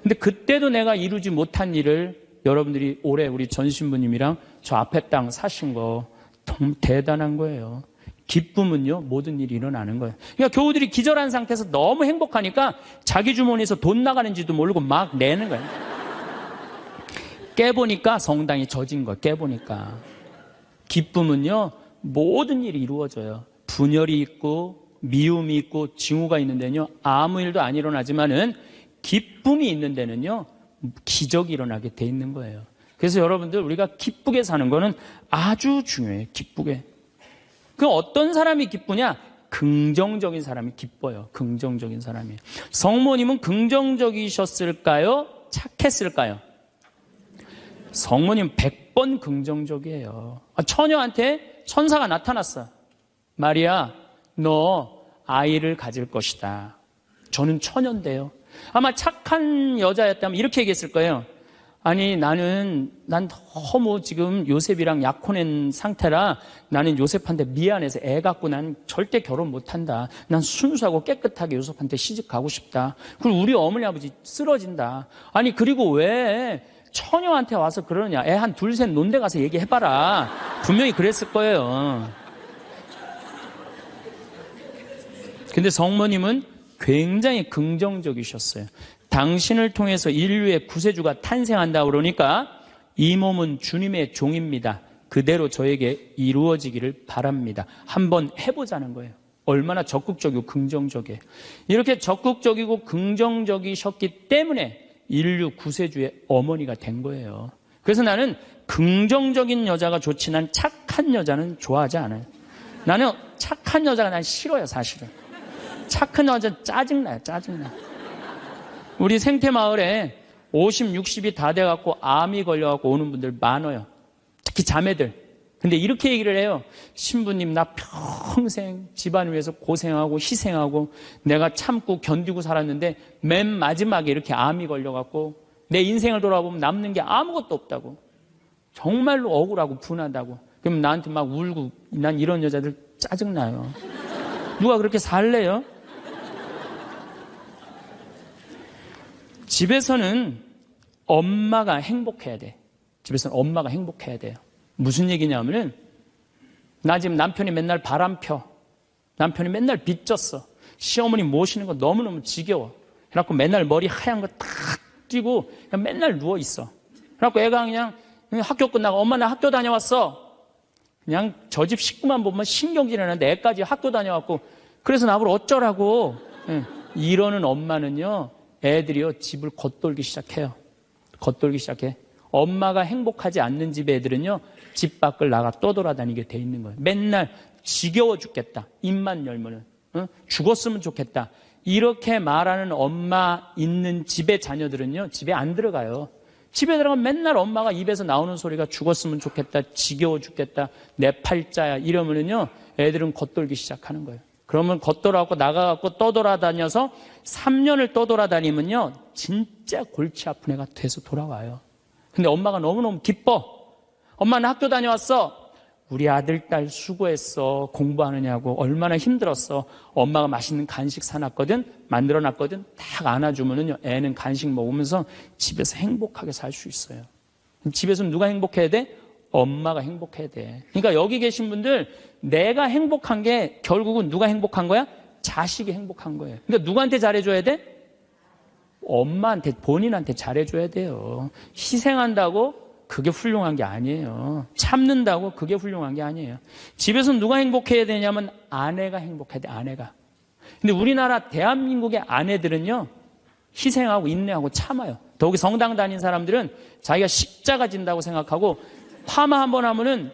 근데 그때도 내가 이루지 못한 일을 여러분들이 올해 우리 전 신부님이랑 저 앞에 땅 사신 거 너무 대단한 거예요. 기쁨은요, 모든 일이 일어나는 거예요. 그러니까 교우들이 기절한 상태에서 너무 행복하니까 자기 주머니에서 돈 나가는지도 모르고 막 내는 거예요. 깨보니까 성당이 젖은 거예요. 깨보니까. 기쁨은요, 모든 일이 이루어져요. 분열이 있고 미움이 있고 징후가 있는 데는요, 아무 일도 안 일어나지만은 기쁨이 있는 데는요, 기적이 일어나게 돼 있는 거예요. 그래서 여러분들 우리가 기쁘게 사는 거는 아주 중요해요. 기쁘게. 그 어떤 사람이 기쁘냐? 긍정적인 사람이 기뻐요. 긍정적인 사람이. 성모님은 긍정적이셨을까요? 착했을까요? 성모님 100번 긍정적이에요. 처녀한테 천사가 나타났어. 마리아, 너 아이를 가질 것이다. 저는 처녀인데요. 아마 착한 여자였다면 이렇게 얘기했을 거예요. 아니, 난 너무 지금 요셉이랑 약혼한 상태라 나는 요셉한테 미안해서 애 갖고 난 절대 결혼 못한다. 난 순수하고 깨끗하게 요셉한테 시집 가고 싶다. 그리고 우리 어머니 아버지 쓰러진다. 아니, 그리고 왜 처녀한테 와서 그러냐. 애 한 둘 셋 논데 가서 얘기해봐라. 분명히 그랬을 거예요. 근데 성모님은 굉장히 긍정적이셨어요. 당신을 통해서 인류의 구세주가 탄생한다 그러니까 이 몸은 주님의 종입니다. 그대로 저에게 이루어지기를 바랍니다. 한번 해보자는 거예요. 얼마나 적극적이고 긍정적이에요. 이렇게 적극적이고 긍정적이셨기 때문에 인류 구세주의 어머니가 된 거예요. 그래서 나는 긍정적인 여자가 좋지 난 착한 여자는 좋아하지 않아요. 나는 착한 여자가 난 싫어요, 사실은. 착한 여자 짜증나요, 짜증나. 우리 생태마을에 50, 60이 다 돼갖고 암이 걸려갖고 오는 분들 많아요. 특히 자매들. 근데 이렇게 얘기를 해요. 신부님, 나 평생 집안 위해서 고생하고 희생하고 내가 참고 견디고 살았는데 맨 마지막에 이렇게 암이 걸려갖고 내 인생을 돌아보면 남는 게 아무것도 없다고. 정말로 억울하고 분하다고. 그럼 나한테 막 울고, 난 이런 여자들 짜증나요. 누가 그렇게 살래요? 집에서는 엄마가 행복해야 돼. 집에서는 엄마가 행복해야 돼요. 무슨 얘기냐면은, 나 지금 남편이 맨날 바람 펴. 남편이 맨날 빚졌어. 시어머니 모시는 거 너무너무 지겨워. 그래갖고 맨날 머리 하얀 거 딱 띄고 그냥 맨날 누워있어. 그래갖고 애가 그냥 학교 끝나고 엄마 나 학교 다녀왔어. 그냥 저 집 식구만 보면 신경질 나는데 애까지 학교 다녀왔고 그래서 나보고 어쩌라고. 이러는 엄마는요, 애들이요 집을 겉돌기 시작해요. 겉돌기 시작해. 엄마가 행복하지 않는 집 애들은요 집 밖을 나가 떠돌아다니게 돼 있는 거예요. 맨날 지겨워 죽겠다. 입만 열면은 죽었으면 좋겠다. 이렇게 말하는 엄마 있는 집의 자녀들은요 집에 안 들어가요. 집에 들어가면 맨날 엄마가 입에서 나오는 소리가 죽었으면 좋겠다, 지겨워 죽겠다, 내 팔자야 이러면은요 애들은 겉돌기 시작하는 거예요. 그러면 겉돌아갖고 나가갖고 떠돌아다녀서 3년을 떠돌아다니면요 진짜 골치 아픈 애가 돼서 돌아와요. 근데 엄마가 너무너무 기뻐. 엄마는 학교 다녀왔어. 우리 아들, 딸 수고했어. 공부하느냐고 얼마나 힘들었어. 엄마가 맛있는 간식 사놨거든, 만들어놨거든. 딱 안아주면은요 애는 간식 먹으면서 집에서 행복하게 살 수 있어요. 집에서는 누가 행복해야 돼? 엄마가 행복해야 돼. 그러니까 여기 계신 분들, 내가 행복한 게 결국은 누가 행복한 거야? 자식이 행복한 거예요. 그러니까 누구한테 잘해줘야 돼? 엄마한테, 본인한테 잘해줘야 돼요. 희생한다고 그게 훌륭한 게 아니에요. 참는다고 그게 훌륭한 게 아니에요. 집에서는 누가 행복해야 되냐면 아내가 행복해야 돼, 아내가. 근데 우리나라 대한민국의 아내들은요 희생하고 인내하고 참아요. 더욱이 성당 다닌 사람들은 자기가 십자가 진다고 생각하고 파마 한번 하면은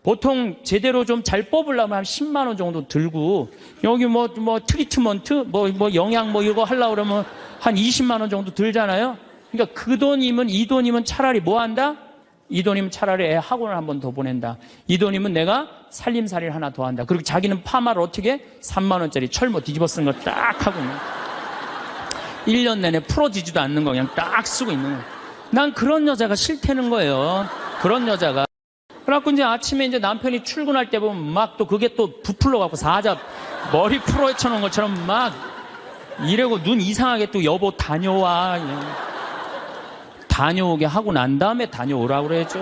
보통 제대로 좀 잘 뽑으려면 한 10만 원 정도 들고, 여기 뭐 트리트먼트 뭐 영양 뭐 이거 하려고 그러면 한 20만 원 정도 들잖아요. 그러니까 그 돈이면, 이 돈이면 차라리 뭐 한다? 이 돈이면 차라리 애 학원을 한 번 더 보낸다. 이 돈이면 내가 살림살이를 하나 더 한다. 그리고 자기는 파마를 어떻게 해? 3만 원짜리 철모 뒤집어 쓴 거 딱 하고 1년 내내 풀어지지도 않는 거 그냥 딱 쓰고 있는 거예요. 난 그런 여자가 싫다는 거예요. 그런 여자가. 그래갖고 이제 아침에 이제 남편이 출근할 때 보면 막 또 그게 또 부풀러갖고 사자 머리 풀어헤쳐놓은 것처럼 막 이러고 눈 이상하게 또 여보 다녀와. 다녀오게 하고 난 다음에 다녀오라고 그러죠.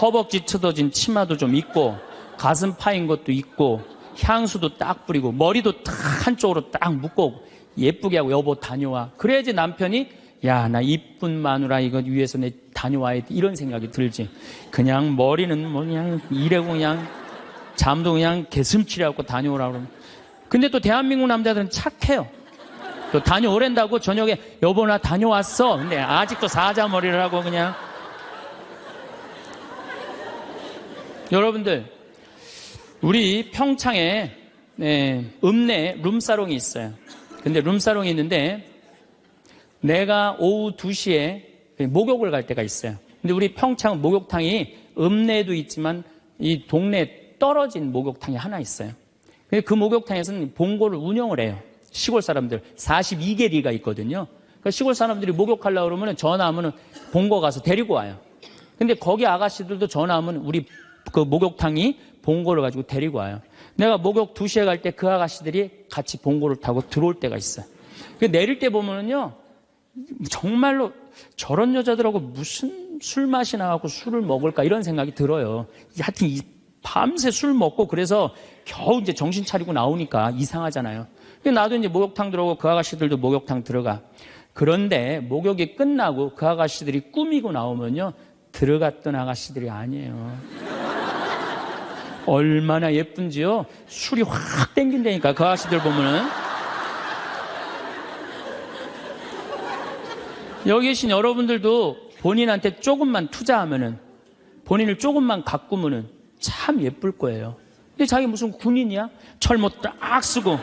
허벅지 뜯어진 치마도 좀 입고 가슴 파인 것도 입고 향수도 딱 뿌리고 머리도 딱 한쪽으로 딱 묶고 예쁘게 하고 여보 다녀와. 그래야지 남편이 야, 나 이쁜 마누라 이거 위해서 내 다녀와야 돼 이런 생각이 들지. 그냥 머리는 뭐 그냥 이래고 그냥 잠도 그냥 개슴치레하고 다녀오라고 그러면. 근데 또 대한민국 남자들은 착해요. 또 다녀오랜다고 저녁에 여보 나 다녀왔어. 근데 아직도 사자머리를 하고 그냥. 여러분들, 우리 평창에 읍내에 룸사롱이 있어요. 근데 룸사롱이 있는데 내가 오후 2시에 목욕을 갈 때가 있어요. 근데 우리 평창 목욕탕이 읍내에도 있지만 이 동네에 떨어진 목욕탕이 하나 있어요. 근데 그 목욕탕에서는 봉고를 운영을 해요. 시골 사람들 42개 리가 있거든요. 그러니까 시골 사람들이 목욕하려고 그러면 전화하면 봉고 가서 데리고 와요. 근데 거기 아가씨들도 전화하면 우리 그 목욕탕이 봉고를 가지고 데리고 와요. 내가 목욕 2시에 갈 때 그 아가씨들이 같이 봉고를 타고 들어올 때가 있어요. 내릴 때 보면은요 정말로 저런 여자들하고 무슨 술 맛이 나갖고 술을 먹을까 이런 생각이 들어요. 하여튼 밤새 술 먹고 그래서 겨우 이제 정신 차리고 나오니까 이상하잖아요. 나도 이제 목욕탕 들어오고 그 아가씨들도 목욕탕 들어가. 그런데 목욕이 끝나고 그 아가씨들이 꾸미고 나오면요 들어갔던 아가씨들이 아니에요. 얼마나 예쁜지요. 술이 확 땡긴다니까 그 아가씨들 보면은. 여기 계신 여러분들도 본인한테 조금만 투자하면은, 본인을 조금만 가꾸면은 참 예쁠 거예요. 근데 자기 무슨 군인이야? 철모 딱 쓰고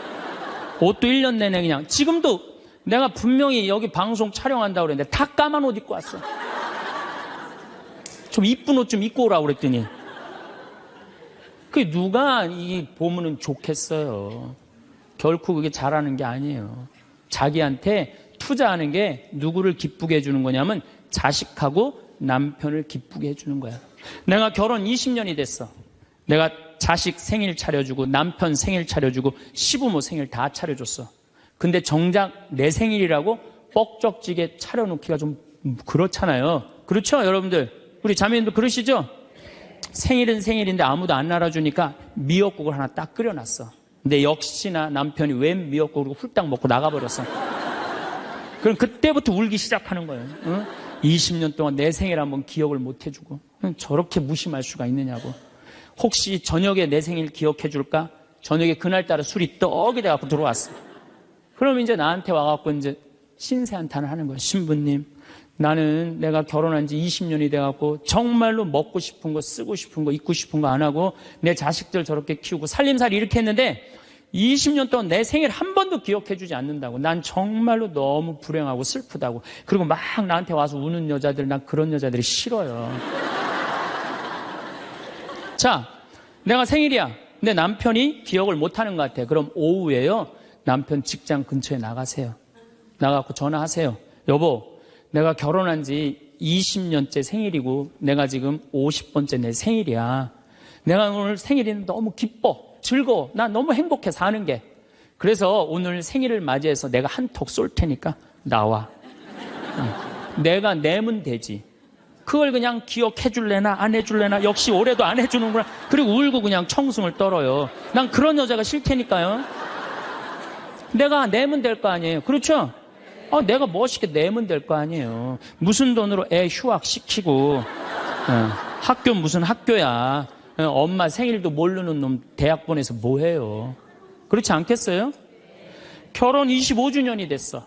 옷도 1년 내내 그냥. 지금도 내가 분명히 여기 방송 촬영한다고 그랬는데 다 까만 옷 입고 왔어. 좀 이쁜 옷 좀 입고 오라고 그랬더니 그 누가 이 보면은 좋겠어요. 결코 그게 잘하는 게 아니에요. 자기한테 투자하는 게 누구를 기쁘게 해주는 거냐면 자식하고 남편을 기쁘게 해주는 거야. 내가 결혼 20년이 됐어. 내가 자식 생일 차려주고 남편 생일 차려주고 시부모 생일 다 차려줬어. 근데 정작 내 생일이라고 뻑적지게 차려놓기가 좀 그렇잖아요. 그렇죠, 여러분들? 우리 자매님도 그러시죠? 생일은 생일인데 아무도 안 알아주니까 미역국을 하나 딱 끓여놨어. 근데 역시나 남편이 웬 미역국을 훌딱 먹고 나가버렸어. 그럼 그때부터 울기 시작하는 거예요. 응? 20년 동안 내 생일 한번 기억을 못 해주고 저렇게 무심할 수가 있느냐고. 혹시 저녁에 내 생일 기억해 줄까? 저녁에 그날따라 술이 떡이 돼갖고 들어왔어. 그럼 이제 나한테 와갖고 이제 신세한탄을 하는 거예요. 신부님, 나는 내가 결혼한 지 20년이 돼갖고 정말로 먹고 싶은 거, 쓰고 싶은 거, 입고 싶은 거 안 하고 내 자식들 저렇게 키우고 살림살이 이렇게 했는데 20년 동안 내 생일 한 번도 기억해 주지 않는다고. 난 정말로 너무 불행하고 슬프다고. 그리고 막 나한테 와서 우는 여자들, 난 그런 여자들이 싫어요. 자, 내가 생일이야. 근데 남편이 기억을 못하는 것 같아. 그럼 오후에요, 남편 직장 근처에 나가세요. 나가고 전화하세요. 여보, 내가 결혼한 지 20년째 생일이고 내가 지금 50번째 내 생일이야. 내가 오늘 생일이 너무 기뻐, 즐거워. 나 너무 행복해 사는 게. 그래서 오늘 생일을 맞이해서 내가 한턱 쏠 테니까 나와. 내가 내면 되지. 그걸 그냥 기억해 줄래나 안 해줄래나. 역시 올해도 안 해주는구나. 그리고 울고 그냥 청승을 떨어요. 난 그런 여자가 싫다니까요. 내가 내면 될 거 아니에요. 그렇죠? 내가 멋있게 내면 될 거 아니에요. 무슨 돈으로 애 휴학시키고 학교 무슨 학교야. 엄마 생일도 모르는 놈 대학 보내서 뭐해요. 그렇지 않겠어요? 결혼 25주년이 됐어.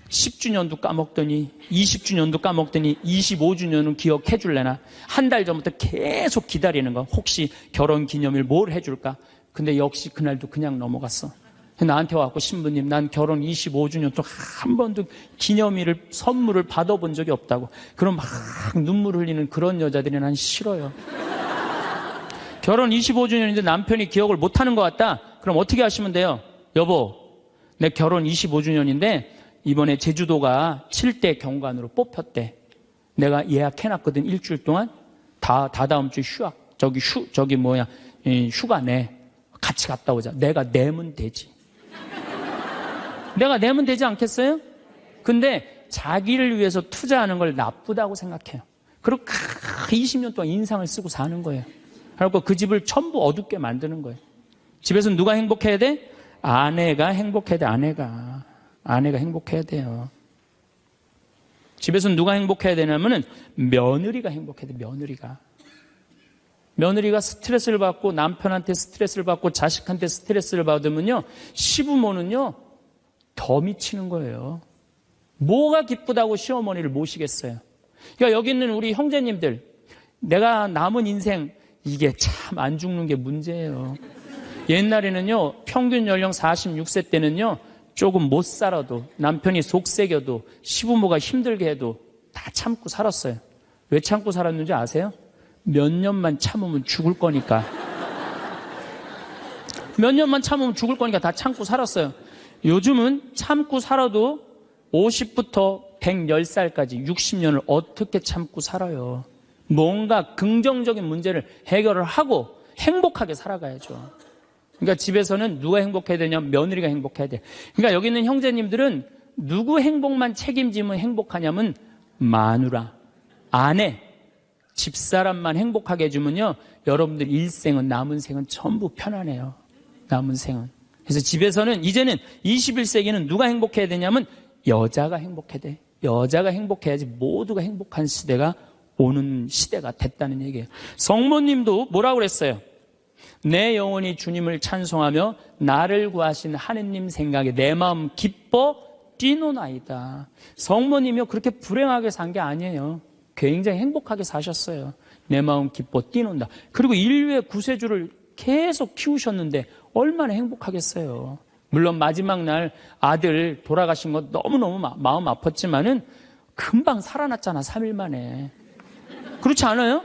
10주년도 까먹더니 20주년도 까먹더니 25주년은 기억해 줄래나. 한 달 전부터 계속 기다리는 거. 혹시 결혼기념일 뭘 해줄까. 근데 역시 그날도 그냥 넘어갔어. 나한테 와갖고 신부님, 난 결혼 25주년 동안 한 번도 기념일을 선물을 받아본 적이 없다고. 그럼 막 눈물 흘리는 그런 여자들이 난 싫어요. 결혼 25주년인데 남편이 기억을 못하는 것 같다. 그럼 어떻게 하시면 돼요? 여보, 내 결혼 25주년인데 이번에 제주도가 7대 경관으로 뽑혔대. 내가 예약해놨거든. 일주일 동안. 다다음 주 휴가 내. 같이 갔다 오자. 내가 내면 되지. 내가 내면 되지 않겠어요? 근데 자기를 위해서 투자하는 걸 나쁘다고 생각해요. 그리고 20년 동안 인상을 쓰고 사는 거예요. 그리고 그 집을 전부 어둡게 만드는 거예요. 집에서 누가 행복해야 돼? 아내가 행복해야 돼. 아내가 행복해야 돼요. 집에서 누가 행복해야 되냐면은 며느리가 행복해야 돼. 며느리가 스트레스를 받고 남편한테 스트레스를 받고 자식한테 스트레스를 받으면요, 시부모는요 더 미치는 거예요. 뭐가 기쁘다고 시어머니를 모시겠어요. 그러니까 여기 있는 우리 형제님들, 내가 남은 인생 이게 참 안 죽는 게 문제예요. 옛날에는요, 평균 연령 46세 때는요, 조금 못 살아도, 남편이 속색여도, 시부모가 힘들게 해도 다 참고 살았어요. 왜 참고 살았는지 아세요? 몇 년만 참으면 죽을 거니까. 몇 년만 참으면 죽을 거니까 다 참고 살았어요. 요즘은 참고 살아도 50부터 110살까지 60년을 어떻게 참고 살아요. 뭔가 긍정적인 문제를 해결을 하고 행복하게 살아가야죠. 그러니까 집에서는 누가 행복해야 되냐면 며느리가 행복해야 돼. 그러니까 여기 있는 형제님들은 누구 행복만 책임지면 행복하냐면 마누라, 아내, 집사람만 행복하게 해주면요, 여러분들 일생은, 남은 생은 전부 편안해요. 남은 생은. 그래서 집에서는 이제는 21세기는 누가 행복해야 되냐면 여자가 행복해야 돼. 여자가 행복해야지 모두가 행복한 시대가 오는 시대가 됐다는 얘기예요. 성모님도 뭐라고 그랬어요? 내 영혼이 주님을 찬송하며 나를 구하신 하느님 생각에 내 마음 기뻐 뛰노나이다. 성모님이요 그렇게 불행하게 산 게 아니에요. 굉장히 행복하게 사셨어요. 내 마음 기뻐 뛰논다. 그리고 인류의 구세주를 계속 키우셨는데 얼마나 행복하겠어요. 물론 마지막 날 아들 돌아가신 거 너무너무 마음 아팠지만은 금방 살아났잖아. 3일 만에. 그렇지 않아요?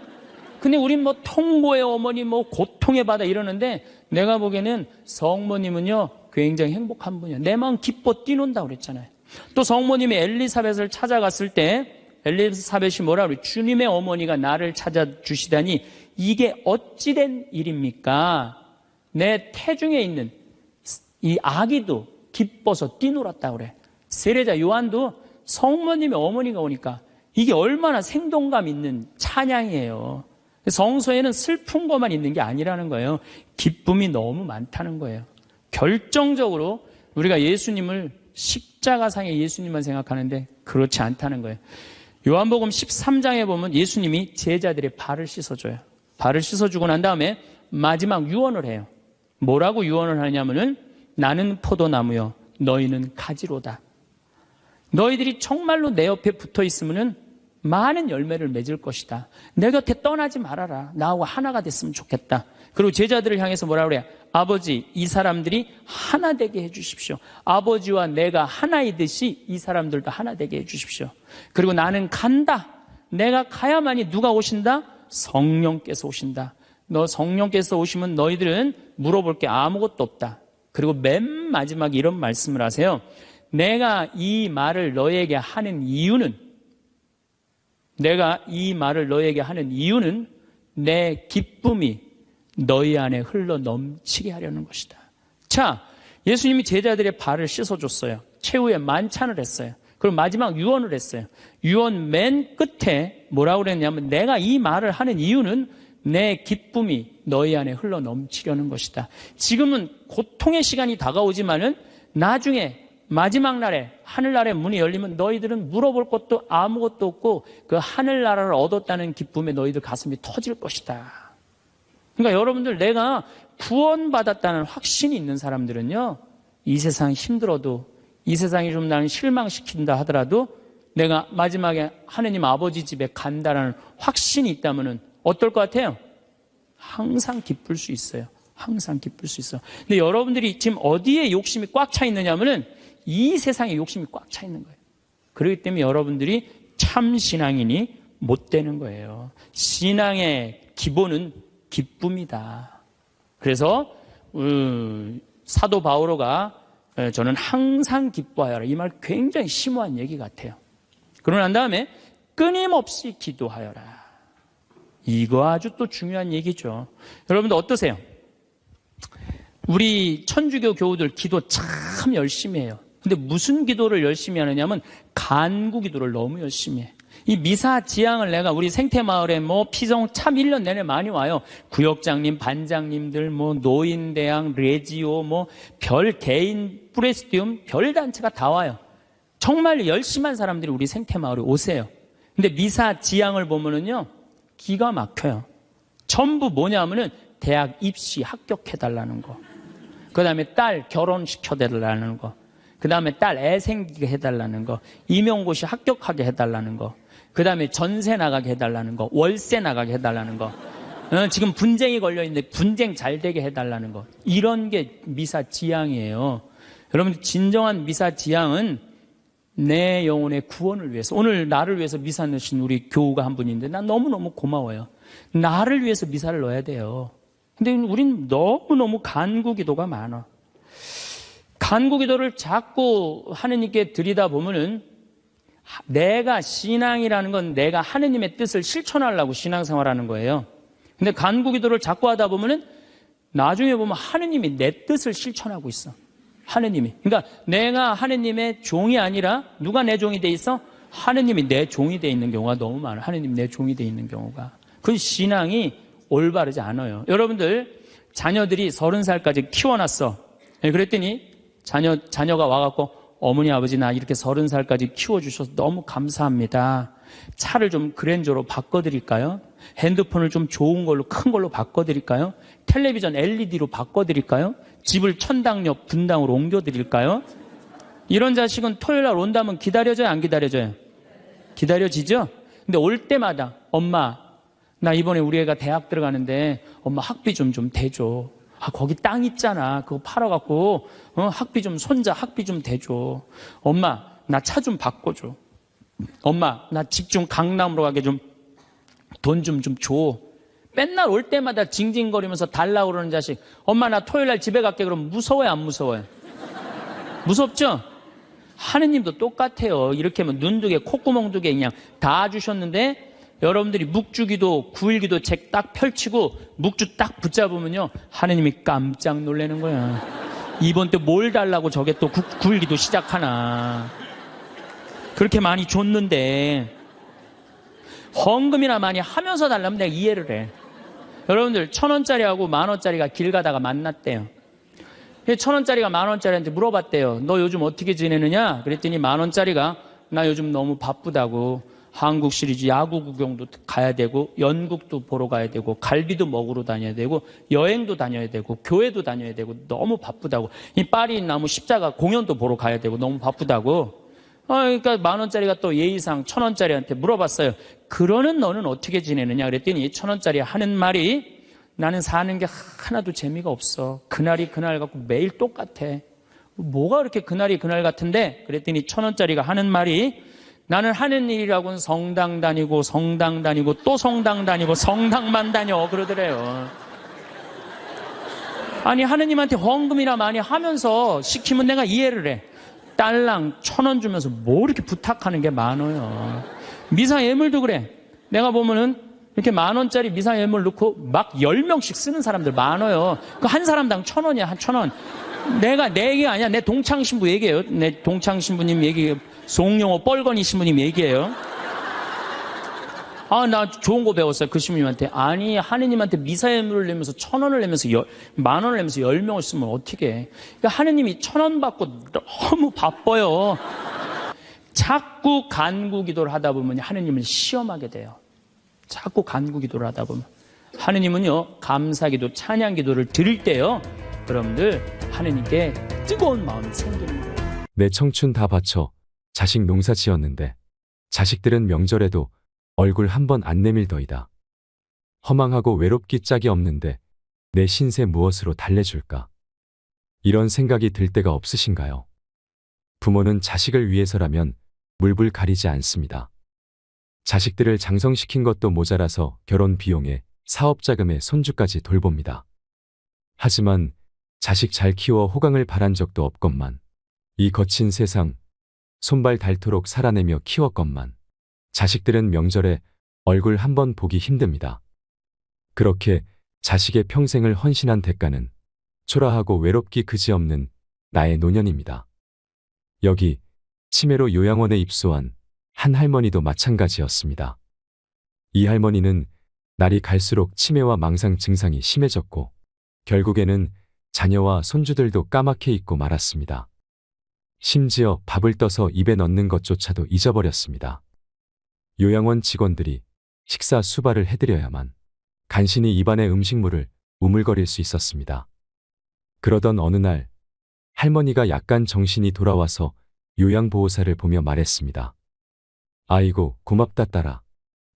근데 우린 뭐 통보의 어머니, 뭐 고통의 바다 이러는데 내가 보기에는 성모님은요, 굉장히 행복한 분이에요. 내 마음 기뻐 뛰논다 그랬잖아요. 또 성모님이 엘리사벳을 찾아갔을 때 엘리사벳이 뭐라 그래요? 주님의 어머니가 나를 찾아주시다니 이게 어찌된 일입니까? 내 태중에 있는 이 아기도 기뻐서 뛰놀았다 그래. 세례자 요한도 성모님의 어머니가 오니까 이게 얼마나 생동감 있는 찬양이에요. 성서에는 슬픈 것만 있는 게 아니라는 거예요. 기쁨이 너무 많다는 거예요. 결정적으로 우리가 예수님을 십자가상의 예수님만 생각하는데 그렇지 않다는 거예요. 요한복음 13장에 보면 예수님이 제자들의 발을 씻어줘요. 발을 씻어주고 난 다음에 마지막 유언을 해요. 뭐라고 유언을 하냐면은 나는 포도나무요 너희는 가지로다. 너희들이 정말로 내 옆에 붙어 있으면은 많은 열매를 맺을 것이다. 내 곁에 떠나지 말아라. 나하고 하나가 됐으면 좋겠다. 그리고 제자들을 향해서 뭐라 그래요? 아버지, 이 사람들이 하나 되게 해주십시오. 아버지와 내가 하나이듯이 이 사람들도 하나 되게 해주십시오. 그리고 나는 간다. 내가 가야만이 누가 오신다? 성령께서 오신다. 너 성령께서 오시면 너희들은 물어볼 게 아무것도 없다. 그리고 맨 마지막에 이런 말씀을 하세요. 내가 이 말을 너에게 하는 이유는 내 기쁨이 너희 안에 흘러 넘치게 하려는 것이다. 자, 예수님이 제자들의 발을 씻어줬어요. 최후의 만찬을 했어요. 그리고 마지막 유언을 했어요. 유언 맨 끝에 뭐라고 그랬냐면 내가 이 말을 하는 이유는 내 기쁨이 너희 안에 흘러 넘치려는 것이다. 지금은 고통의 시간이 다가오지만은 나중에 마지막 날에 하늘나라의 문이 열리면 너희들은 물어볼 것도 아무것도 없고 그 하늘나라를 얻었다는 기쁨에 너희들 가슴이 터질 것이다. 그러니까 여러분들 내가 구원받았다는 확신이 있는 사람들은요, 이 세상 힘들어도 이 세상이 좀 나를 실망시킨다 하더라도 내가 마지막에 하느님 아버지 집에 간다라는 확신이 있다면은 어떨 것 같아요? 항상 기쁠 수 있어요. 항상 기쁠 수 있어요. 근데 여러분들이 지금 어디에 욕심이 꽉 차 있느냐면은 이 세상에 욕심이 꽉 차 있는 거예요. 그렇기 때문에 여러분들이 참 신앙인이 못 되는 거예요. 신앙의 기본은 기쁨이다. 그래서 사도 바오로가 저는 항상 기뻐하여라. 이 말 굉장히 심오한 얘기 같아요. 그러고 난 다음에 끊임없이 기도하여라. 이거 아주 또 중요한 얘기죠. 여러분들 어떠세요? 우리 천주교 교우들 기도 참 열심히 해요. 근데 무슨 기도를 열심히 하느냐면 간구 기도를 너무 열심히 해. 이 미사 지향을 내가 우리 생태마을에 뭐 피성 참 1년 내내 많이 와요. 구역장님, 반장님들, 뭐 노인대학, 레지오, 뭐 별 개인 프레스티움, 별 단체가 다 와요. 정말 열심한 사람들이 우리 생태마을에 오세요. 근데 미사 지향을 보면은요, 기가 막혀요. 전부 뭐냐면은 대학 입시 합격해달라는 거. 그 다음에 딸 결혼시켜달라는 거. 그 다음에 딸 애 생기게 해달라는 거. 임용고시 합격하게 해달라는 거. 그 다음에 전세 나가게 해달라는 거. 월세 나가게 해달라는 거. 지금 분쟁이 걸려있는데 분쟁 잘 되게 해달라는 거. 이런 게 미사 지향이에요. 여러분 진정한 미사 지향은 내 영혼의 구원을 위해서. 오늘 나를 위해서 미사 넣으신 우리 교우가 한 분인데 난 너무너무 고마워요. 나를 위해서 미사를 넣어야 돼요. 근데 우린 너무너무 간구 기도가 많아. 간구 기도를 자꾸 하느님께 드리다 보면은 내가 신앙이라는 건 내가 하느님의 뜻을 실천하려고 신앙생활하는 거예요. 근데 간구 기도를 자꾸 하다 보면은 나중에 보면 하느님이 내 뜻을 실천하고 있어. 하느님이. 그러니까 내가 하느님의 종이 아니라 누가 내 종이 돼 있어? 하느님이 내 종이 돼 있는 경우가 너무 많아. 하느님 내 종이 돼 있는 경우가. 그 신앙이 올바르지 않아요. 여러분들 자녀들이 30살까지 키워놨어. 그랬더니 자녀가 와갖고 어머니 아버지 나 이렇게 30살까지 키워주셔서 너무 감사합니다. 차를 좀 그랜저로 바꿔드릴까요? 핸드폰을 좀 좋은 걸로 큰 걸로 바꿔드릴까요? 텔레비전 LED로 바꿔드릴까요? 집을 천당역 분당으로 옮겨드릴까요? 이런 자식은 토요일날 온다면 기다려져요? 안 기다려져요? 기다려지죠? 근데 올 때마다 엄마 나 이번에 우리 애가 대학 들어가는데 엄마 학비 좀 대줘. 거기 땅 있잖아. 그거 팔아갖고 학비 좀 손자 학비 좀 대줘. 엄마 나 차 좀 바꿔줘. 엄마 나 집 좀 강남으로 가게 좀 돈 좀 줘. 맨날 올 때마다 징징거리면서 달라고 그러는 자식. 엄마 나 토요일 날 집에 갈게. 그러면 무서워요, 안 무서워요? 무섭죠? 하느님도 똑같아요. 이렇게 하면 눈 두 개, 콧구멍 두 개 그냥 다 주셨는데 여러분들이 묵주기도 9일기도 책 딱 펼치고 묵주 딱 붙잡으면요. 하느님이 깜짝 놀라는 거야. 이번 때 뭘 달라고 저게 또 9일기도 시작하나. 그렇게 많이 줬는데 헌금이나 많이 하면서 달라면 내가 이해를 해. 여러분들 1,000원짜리하고 10,000원짜리가 길 가다가 만났대요. 1,000원짜리가 10,000원짜리한테 물어봤대요. 너 요즘 어떻게 지내느냐? 그랬더니 10,000원짜리가 나 요즘 너무 바쁘다고. 한국 시리즈 야구 구경도 가야 되고 연극도 보러 가야 되고 갈비도 먹으러 다녀야 되고 여행도 다녀야 되고 교회도 다녀야 되고 너무 바쁘다고. 이 파리 나무 십자가 공연도 보러 가야 되고 너무 바쁘다고. 그러니까 10,000원짜리가 또 예의상 1,000원짜리한테 물어봤어요. 그러는 너는 어떻게 지내느냐? 그랬더니 1,000원짜리 하는 말이 나는 사는 게 하나도 재미가 없어. 그날이 그날 같고 매일 똑같아. 뭐가 그렇게 그날이 그날 같은데? 그랬더니 1,000원짜리가 하는 말이 나는 하는 일이라고는 성당 다니고 또 성당 다니고 성당만 다녀 그러더래요. 아니 하느님한테 헌금이나 많이 하면서 시키면 내가 이해를 해. 딸랑 1,000원 주면서 뭐 이렇게 부탁하는 게 많아요. 미사 예물도 그래. 내가 보면은 이렇게 10,000원짜리 미사 예물 넣고 막 10명씩 쓰는 사람들 많아요. 그 한 사람당 1,000원이야, 한 1,000원. 내 얘기가 아니야. 내 동창 신부 얘기예요. 내 동창 신부님 얘기, 송영호 뻘건이 신부님 얘기예요. 나 좋은 거 배웠어요. 그 신부님한테. 아니, 하느님한테 미사 예물을 내면서 1,000원을 내면서 10,000원을 내면서 10명을 쓰면 어떻게 해. 그러니까 하느님이 1,000원 받고 너무 바빠요. 자꾸 간구 기도를 하다 보면 하느님을 시험하게 돼요. 자꾸 간구 기도를 하다 보면. 하느님은요, 감사 기도, 찬양 기도를 드릴 때요, 여러분들, 하느님께 뜨거운 마음이 생기는 거예요. 내 청춘 다 바쳐 자식 농사 지었는데 자식들은 명절에도 얼굴 한 번 안 내밀더이다. 허망하고 외롭기 짝이 없는데 내 신세 무엇으로 달래줄까? 이런 생각이 들 때가 없으신가요? 부모는 자식을 위해서라면 물불 가리지 않습니다. 자식들을 장성시킨 것도 모자라서 결혼 비용에 사업 자금에 손주까지 돌봅니다. 하지만 자식 잘 키워 호강을 바란 적도 없건만 이 거친 세상 손발 닳도록 살아내며 키웠건만 자식들은 명절에 얼굴 한 번 보기 힘듭니다. 그렇게 자식의 평생을 헌신한 대가는 초라하고 외롭기 그지없는 나의 노년입니다. 여기 치매로 요양원에 입소한 한 할머니도 마찬가지였습니다. 이 할머니는 날이 갈수록 치매와 망상 증상이 심해졌고 결국에는 자녀와 손주들도 까맣게 잊고 말았습니다. 심지어 밥을 떠서 입에 넣는 것조차도 잊어버렸습니다. 요양원 직원들이 식사 수발을 해드려야만 간신히 입안의 음식물을 우물거릴 수 있었습니다. 그러던 어느 날 할머니가 약간 정신이 돌아와서 요양보호사를 보며 말했습니다. 아이고 고맙다 딸아.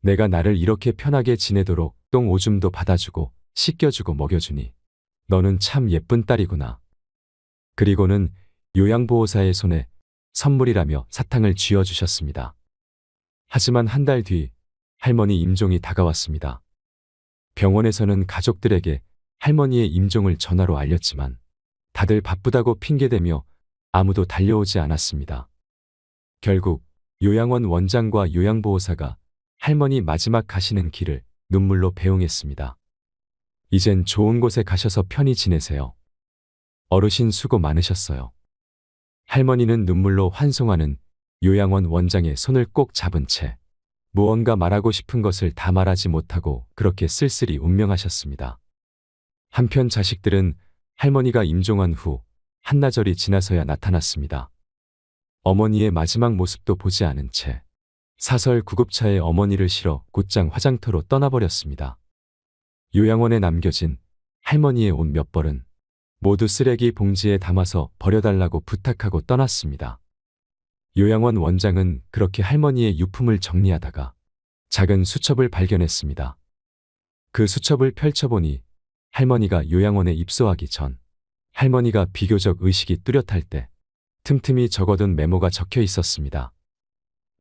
내가 나를 이렇게 편하게 지내도록 똥 오줌도 받아주고 씻겨주고 먹여주니 너는 참 예쁜 딸이구나. 그리고는 요양보호사의 손에 선물이라며 사탕을 쥐어주셨습니다. 하지만 한 달 뒤 할머니 임종이 다가왔습니다. 병원에서는 가족들에게 할머니의 임종을 전화로 알렸지만 다들 바쁘다고 핑계대며 아무도 달려오지 않았습니다. 결국 요양원 원장과 요양보호사가 할머니 마지막 가시는 길을 눈물로 배웅했습니다. 이젠 좋은 곳에 가셔서 편히 지내세요. 어르신 수고 많으셨어요. 할머니는 눈물로 환송하는 요양원 원장의 손을 꼭 잡은 채 무언가 말하고 싶은 것을 다 말하지 못하고 그렇게 쓸쓸히 운명하셨습니다. 한편 자식들은 할머니가 임종한 후 한나절이 지나서야 나타났습니다. 어머니의 마지막 모습도 보지 않은 채 사설 구급차에 어머니를 실어 곧장 화장터로 떠나버렸습니다. 요양원에 남겨진 할머니의 옷 몇 벌은 모두 쓰레기 봉지에 담아서 버려달라고 부탁하고 떠났습니다. 요양원 원장은 그렇게 할머니의 유품을 정리하다가 작은 수첩을 발견했습니다. 그 수첩을 펼쳐보니 할머니가 요양원에 입소하기 전 할머니가 비교적 의식이 뚜렷할 때 틈틈이 적어둔 메모가 적혀 있었습니다.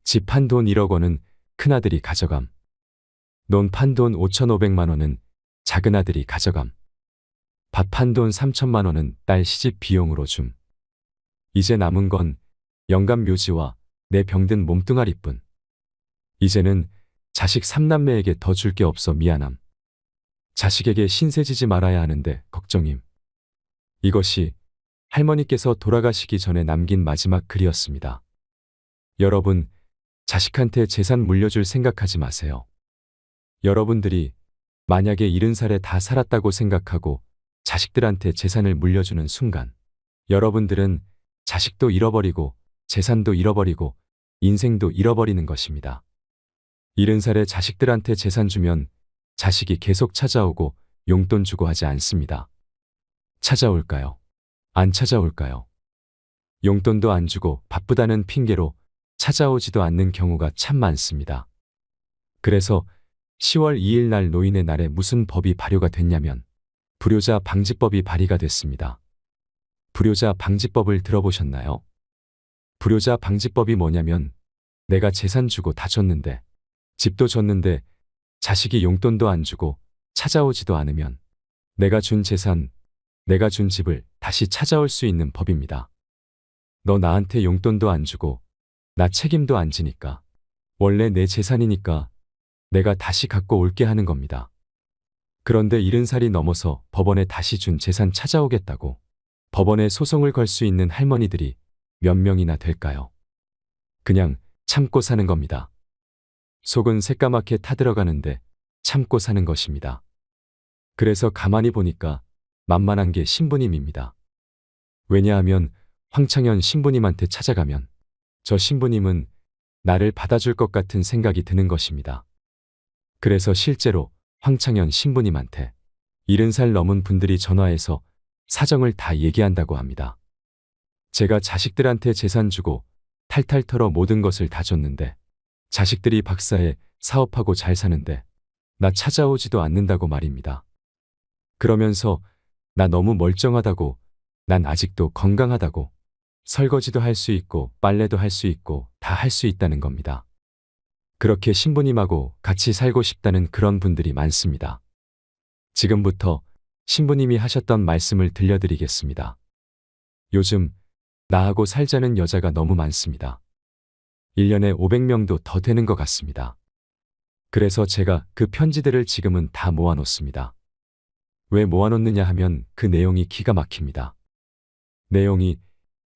집 한 돈 1억 원은 큰아들이 가져감. 논 판 돈 5,500만 원은 작은 아들이 가져감. 밥 한 돈 3천만 원은 딸 시집 비용으로 줌. 이제 남은 건 영감 묘지와 내 병든 몸뚱아리뿐. 이제는 자식 삼남매에게 더 줄 게 없어 미안함. 자식에게 신세지지 말아야 하는데 걱정임. 이것이 할머니께서 돌아가시기 전에 남긴 마지막 글이었습니다. 여러분, 자식한테 재산 물려줄 생각하지 마세요. 여러분들이 만약에 70살에 다 살았다고 생각하고 자식들한테 재산을 물려주는 순간, 여러분들은 자식도 잃어버리고 재산도 잃어버리고 인생도 잃어버리는 것입니다. 70살에 자식들한테 재산 주면 자식이 계속 찾아오고 용돈 주고 하지 않습니다. 찾아올까요? 안 찾아올까요? 용돈도 안 주고 바쁘다는 핑계로 찾아오지도 않는 경우가 참 많습니다. 그래서 10월 2일 날 노인의 날에 무슨 법이 발효가 됐냐면 불효자 방지법이 발의가 됐습니다. 불효자 방지법을 들어보셨나요? 불효자 방지법이 뭐냐면 내가 재산 주고 다 줬는데 집도 줬는데 자식이 용돈도 안 주고 찾아오지도 않으면 내가 준 재산, 내가 준 집을 다시 찾아올 수 있는 법입니다. 너 나한테 용돈도 안 주고 나 책임도 안 지니까 원래 내 재산이니까 내가 다시 갖고 올게 하는 겁니다. 그런데 70살이 넘어서 법원에 다시 준 재산 찾아오겠다고 법원에 소송을 걸 수 있는 할머니들이 몇 명이나 될까요? 그냥 참고 사는 겁니다. 속은 새까맣게 타들어가는데 참고 사는 것입니다. 그래서 가만히 보니까 만만한 게 신부님입니다. 왜냐하면 황창현 신부님한테 찾아가면 저 신부님은 나를 받아줄 것 같은 생각이 드는 것입니다. 그래서 실제로 황창현 신부님한테 70살 넘은 분들이 전화해서 사정을 다 얘기한다고 합니다. 제가 자식들한테 재산 주고 탈탈 털어 모든 것을 다 줬는데 자식들이 박사해 사업하고 잘 사는데 나 찾아오지도 않는다고 말입니다. 그러면서 나 너무 멀쩡하다고, 난 아직도 건강하다고, 설거지도 할 수 있고 빨래도 할 수 있고 다 할 수 있다는 겁니다. 그렇게 신부님하고 같이 살고 싶다는 그런 분들이 많습니다. 지금부터 신부님이 하셨던 말씀을 들려드리겠습니다. 요즘 나하고 살자는 여자가 너무 많습니다. 1년에 500명도 더 되는 것 같습니다. 그래서 제가 그 편지들을 지금은 다 모아놓습니다. 왜 모아놓느냐 하면 그 내용이 기가 막힙니다. 내용이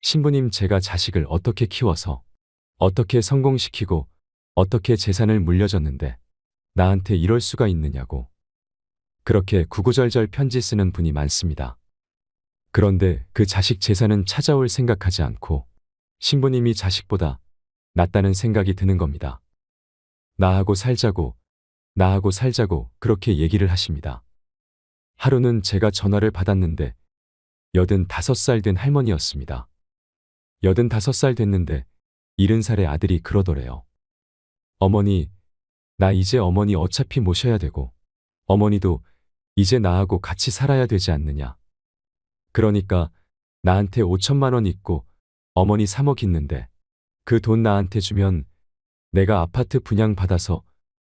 신부님 제가 자식을 어떻게 키워서 어떻게 성공시키고 어떻게 재산을 물려줬는데 나한테 이럴 수가 있느냐고 그렇게 구구절절 편지 쓰는 분이 많습니다. 그런데 그 자식 재산은 찾아올 생각하지 않고 신부님이 자식보다 낫다는 생각이 드는 겁니다. 나하고 살자고, 나하고 살자고 그렇게 얘기를 하십니다. 하루는 제가 전화를 받았는데 85살 된 할머니였습니다. 85살 됐는데 70살의 아들이 그러더래요. 어머니, 나 이제 어머니 어차피 모셔야 되고 어머니도 이제 나하고 같이 살아야 되지 않느냐. 그러니까 나한테 5천만 원 있고 어머니 3억 있는데 그 돈 나한테 주면 내가 아파트 분양 받아서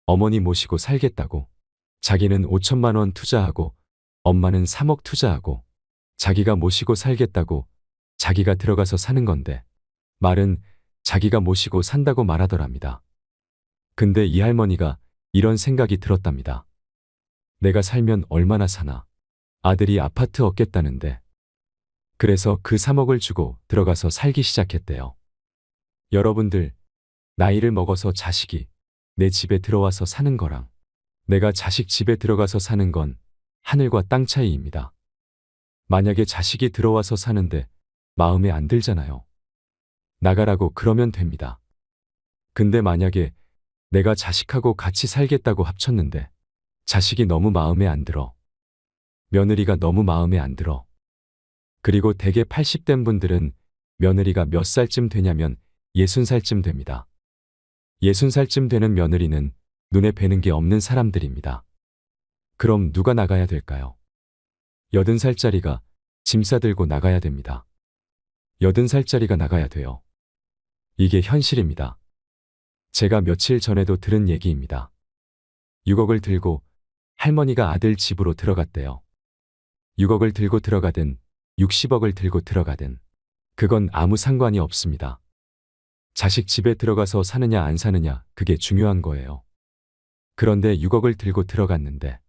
어머니 모시고 살겠다고. 자기는 5천만 원 투자하고 엄마는 3억 투자하고 자기가 모시고 살겠다고 자기가 들어가서 사는 건데 말은 자기가 모시고 산다고 말하더랍니다. 근데 이 할머니가 이런 생각이 들었답니다. 내가 살면 얼마나 사나. 아들이 아파트 얻겠다는데. 그래서 그 3억을 주고 들어가서 살기 시작했대요. 여러분들, 나이를 먹어서 자식이 내 집에 들어와서 사는 거랑 내가 자식 집에 들어가서 사는 건 하늘과 땅 차이입니다. 만약에 자식이 들어와서 사는데 마음에 안 들잖아요. 나가라고 그러면 됩니다. 근데 만약에 내가 자식하고 같이 살겠다고 합쳤는데 자식이 너무 마음에 안 들어. 며느리가 너무 마음에 안 들어. 그리고 대개 80된 분들은 며느리가 몇 살쯤 되냐면 60살쯤 됩니다. 60살쯤 되는 며느리는 눈에 뵈는 게 없는 사람들입니다. 그럼 누가 나가야 될까요? 80살짜리가 짐 싸들고 나가야 됩니다. 80살짜리가 나가야 돼요. 이게 현실입니다. 제가 며칠 전에도 들은 얘기입니다. 6억을 들고 할머니가 아들 집으로 들어갔대요. 6억을 들고 들어가든 60억을 들고 들어가든 그건 아무 상관이 없습니다. 자식 집에 들어가서 사느냐 안 사느냐 그게 중요한 거예요. 그런데 6억을 들고 들어갔는데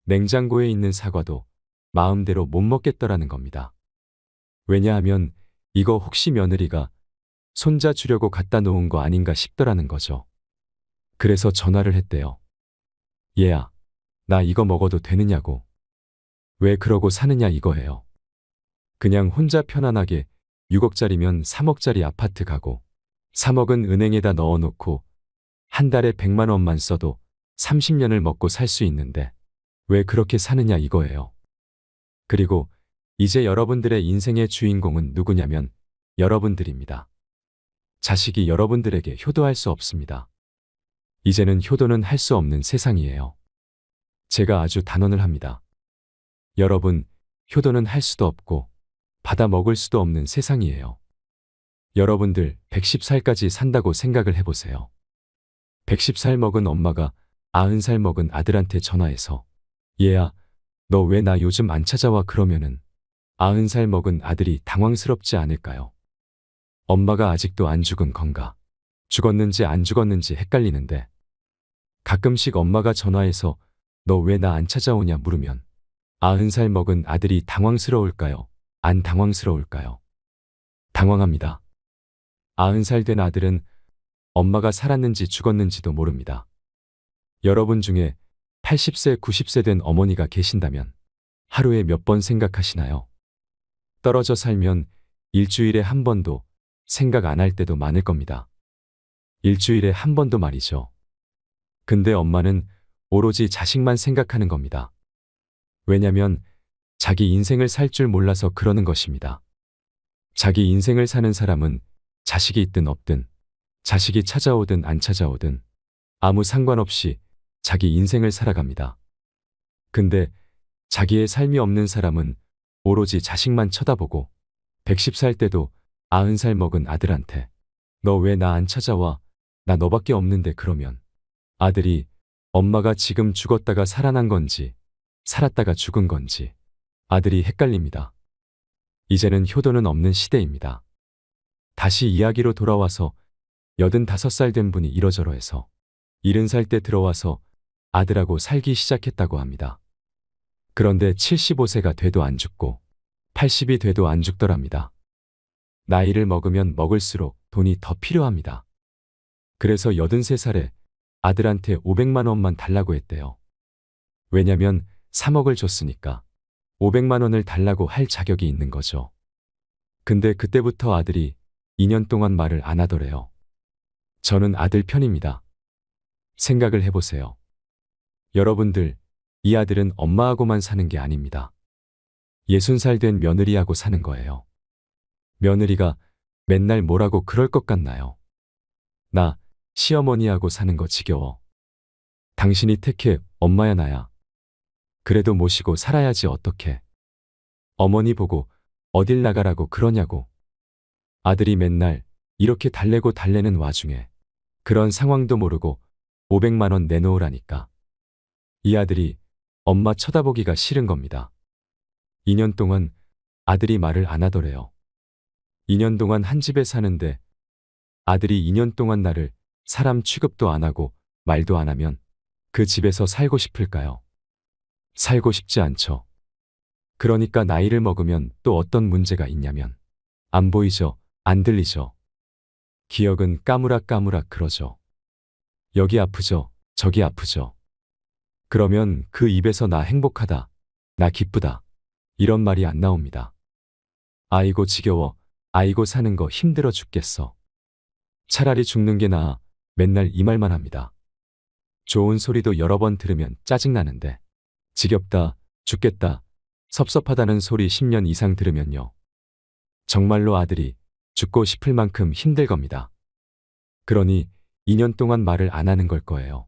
냉장고에 있는 사과도 마음대로 못 먹겠더라는 겁니다. 왜냐하면 이거 혹시 며느리가 손자 주려고 갖다 놓은 거 아닌가 싶더라는 거죠. 그래서 전화를 했대요. 얘야, 나 이거 먹어도 되느냐고. 왜 그러고 사느냐 이거예요. 그냥 혼자 편안하게 6억짜리면 3억짜리 아파트 가고 3억은 은행에다 넣어놓고 한 달에 100만 원만 써도 30년을 먹고 살 수 있는데 왜 그렇게 사느냐 이거예요. 그리고 이제 여러분들의 인생의 주인공은 누구냐면 여러분들입니다. 자식이 여러분들에게 효도할 수 없습니다. 이제는 효도는 할 수 없는 세상이에요. 제가 아주 단언을 합니다. 여러분, 효도는 할 수도 없고 받아 먹을 수도 없는 세상이에요. 여러분들 110살까지 산다고 생각을 해보세요. 110살 먹은 엄마가 90살 먹은 아들한테 전화해서 얘야, 너 왜 나 요즘 안 찾아와 그러면은 90살 먹은 아들이 당황스럽지 않을까요? 엄마가 아직도 안 죽은 건가? 죽었는지 안 죽었는지 헷갈리는데 가끔씩 엄마가 전화해서 너 왜 나 안 찾아오냐 물으면 90살 먹은 아들이 당황스러울까요? 안 당황스러울까요? 당황합니다. 90살 된 아들은 엄마가 살았는지 죽었는지도 모릅니다. 여러분 중에 80세, 90세 된 어머니가 계신다면 하루에 몇 번 생각하시나요? 떨어져 살면 일주일에 한 번도 생각 안 할 때도 많을 겁니다. 일주일에 한 번도 말이죠. 근데 엄마는 오로지 자식만 생각하는 겁니다. 왜냐면 자기 인생을 살 줄 몰라서 그러는 것입니다. 자기 인생을 사는 사람은 자식이 있든 없든 자식이 찾아오든 안 찾아오든 아무 상관없이 자기 인생을 살아갑니다. 근데 자기의 삶이 없는 사람은 오로지 자식만 쳐다보고 110살 때도 90살 먹은 아들한테 너 왜 나 안 찾아와? 나 너밖에 없는데 그러면 아들이 엄마가 지금 죽었다가 살아난 건지 살았다가 죽은 건지 아들이 헷갈립니다. 이제는 효도는 없는 시대입니다. 다시 이야기로 돌아와서 85살 된 분이 이러저러해서 70살 때 들어와서 아들하고 살기 시작했다고 합니다. 그런데 75세가 돼도 안 죽고 80이 돼도 안 죽더랍니다. 나이를 먹으면 먹을수록 돈이 더 필요합니다. 그래서 83살에 아들한테 500만 원만 달라고 했대요. 왜냐면 3억을 줬으니까 500만 원을 달라고 할 자격이 있는 거죠. 근데 그때부터 아들이 2년 동안 말을 안 하더래요. 저는 아들 편입니다. 생각을 해보세요. 여러분들, 이 아들은 엄마하고만 사는 게 아닙니다. 60살 된 며느리하고 사는 거예요. 며느리가 맨날 뭐라고 그럴 것 같나요? 나 시어머니하고 사는 거 지겨워. 당신이 택해, 엄마야 나야. 그래도 모시고 살아야지 어떡해. 어머니 보고 어딜 나가라고 그러냐고. 아들이 맨날 이렇게 달래고 달래는 와중에 그런 상황도 모르고 500만 원 내놓으라니까. 이 아들이 엄마 쳐다보기가 싫은 겁니다. 2년 동안 아들이 말을 안 하더래요. 2년 동안 한 집에 사는데 아들이 2년 동안 나를 사람 취급도 안 하고 말도 안 하면 그 집에서 살고 싶을까요? 살고 싶지 않죠. 그러니까 나이를 먹으면 또 어떤 문제가 있냐면 안 보이죠? 안 들리죠? 기억은 까무락까무락 그러죠. 여기 아프죠? 저기 아프죠? 그러면 그 입에서 나 행복하다, 나 기쁘다 이런 말이 안 나옵니다. 아이고 지겨워, 아이고 사는 거 힘들어 죽겠어. 차라리 죽는 게 나아 맨날 이 말만 합니다. 좋은 소리도 여러 번 들으면 짜증나는데 지겹다, 죽겠다, 섭섭하다는 소리 10년 이상 들으면요. 정말로 아들이 죽고 싶을 만큼 힘들 겁니다. 그러니 2년 동안 말을 안 하는 걸 거예요.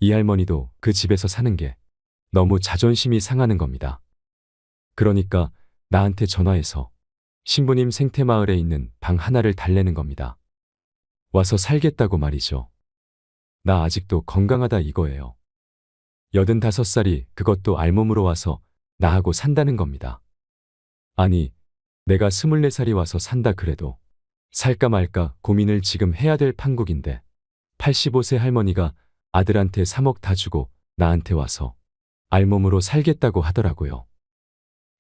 이 할머니도 그 집에서 사는 게 너무 자존심이 상하는 겁니다. 그러니까 나한테 전화해서 신부님 생태마을에 있는 방 하나를 달래는 겁니다. 와서 살겠다고 말이죠. 나 아직도 건강하다 이거예요. 85살이 그것도 알몸으로 와서 나하고 산다는 겁니다. 아니, 내가 24살이 와서 산다 그래도 살까 말까 고민을 지금 해야 될 판국인데 85세 할머니가 아들한테 3억 다 주고 나한테 와서 알몸으로 살겠다고 하더라고요.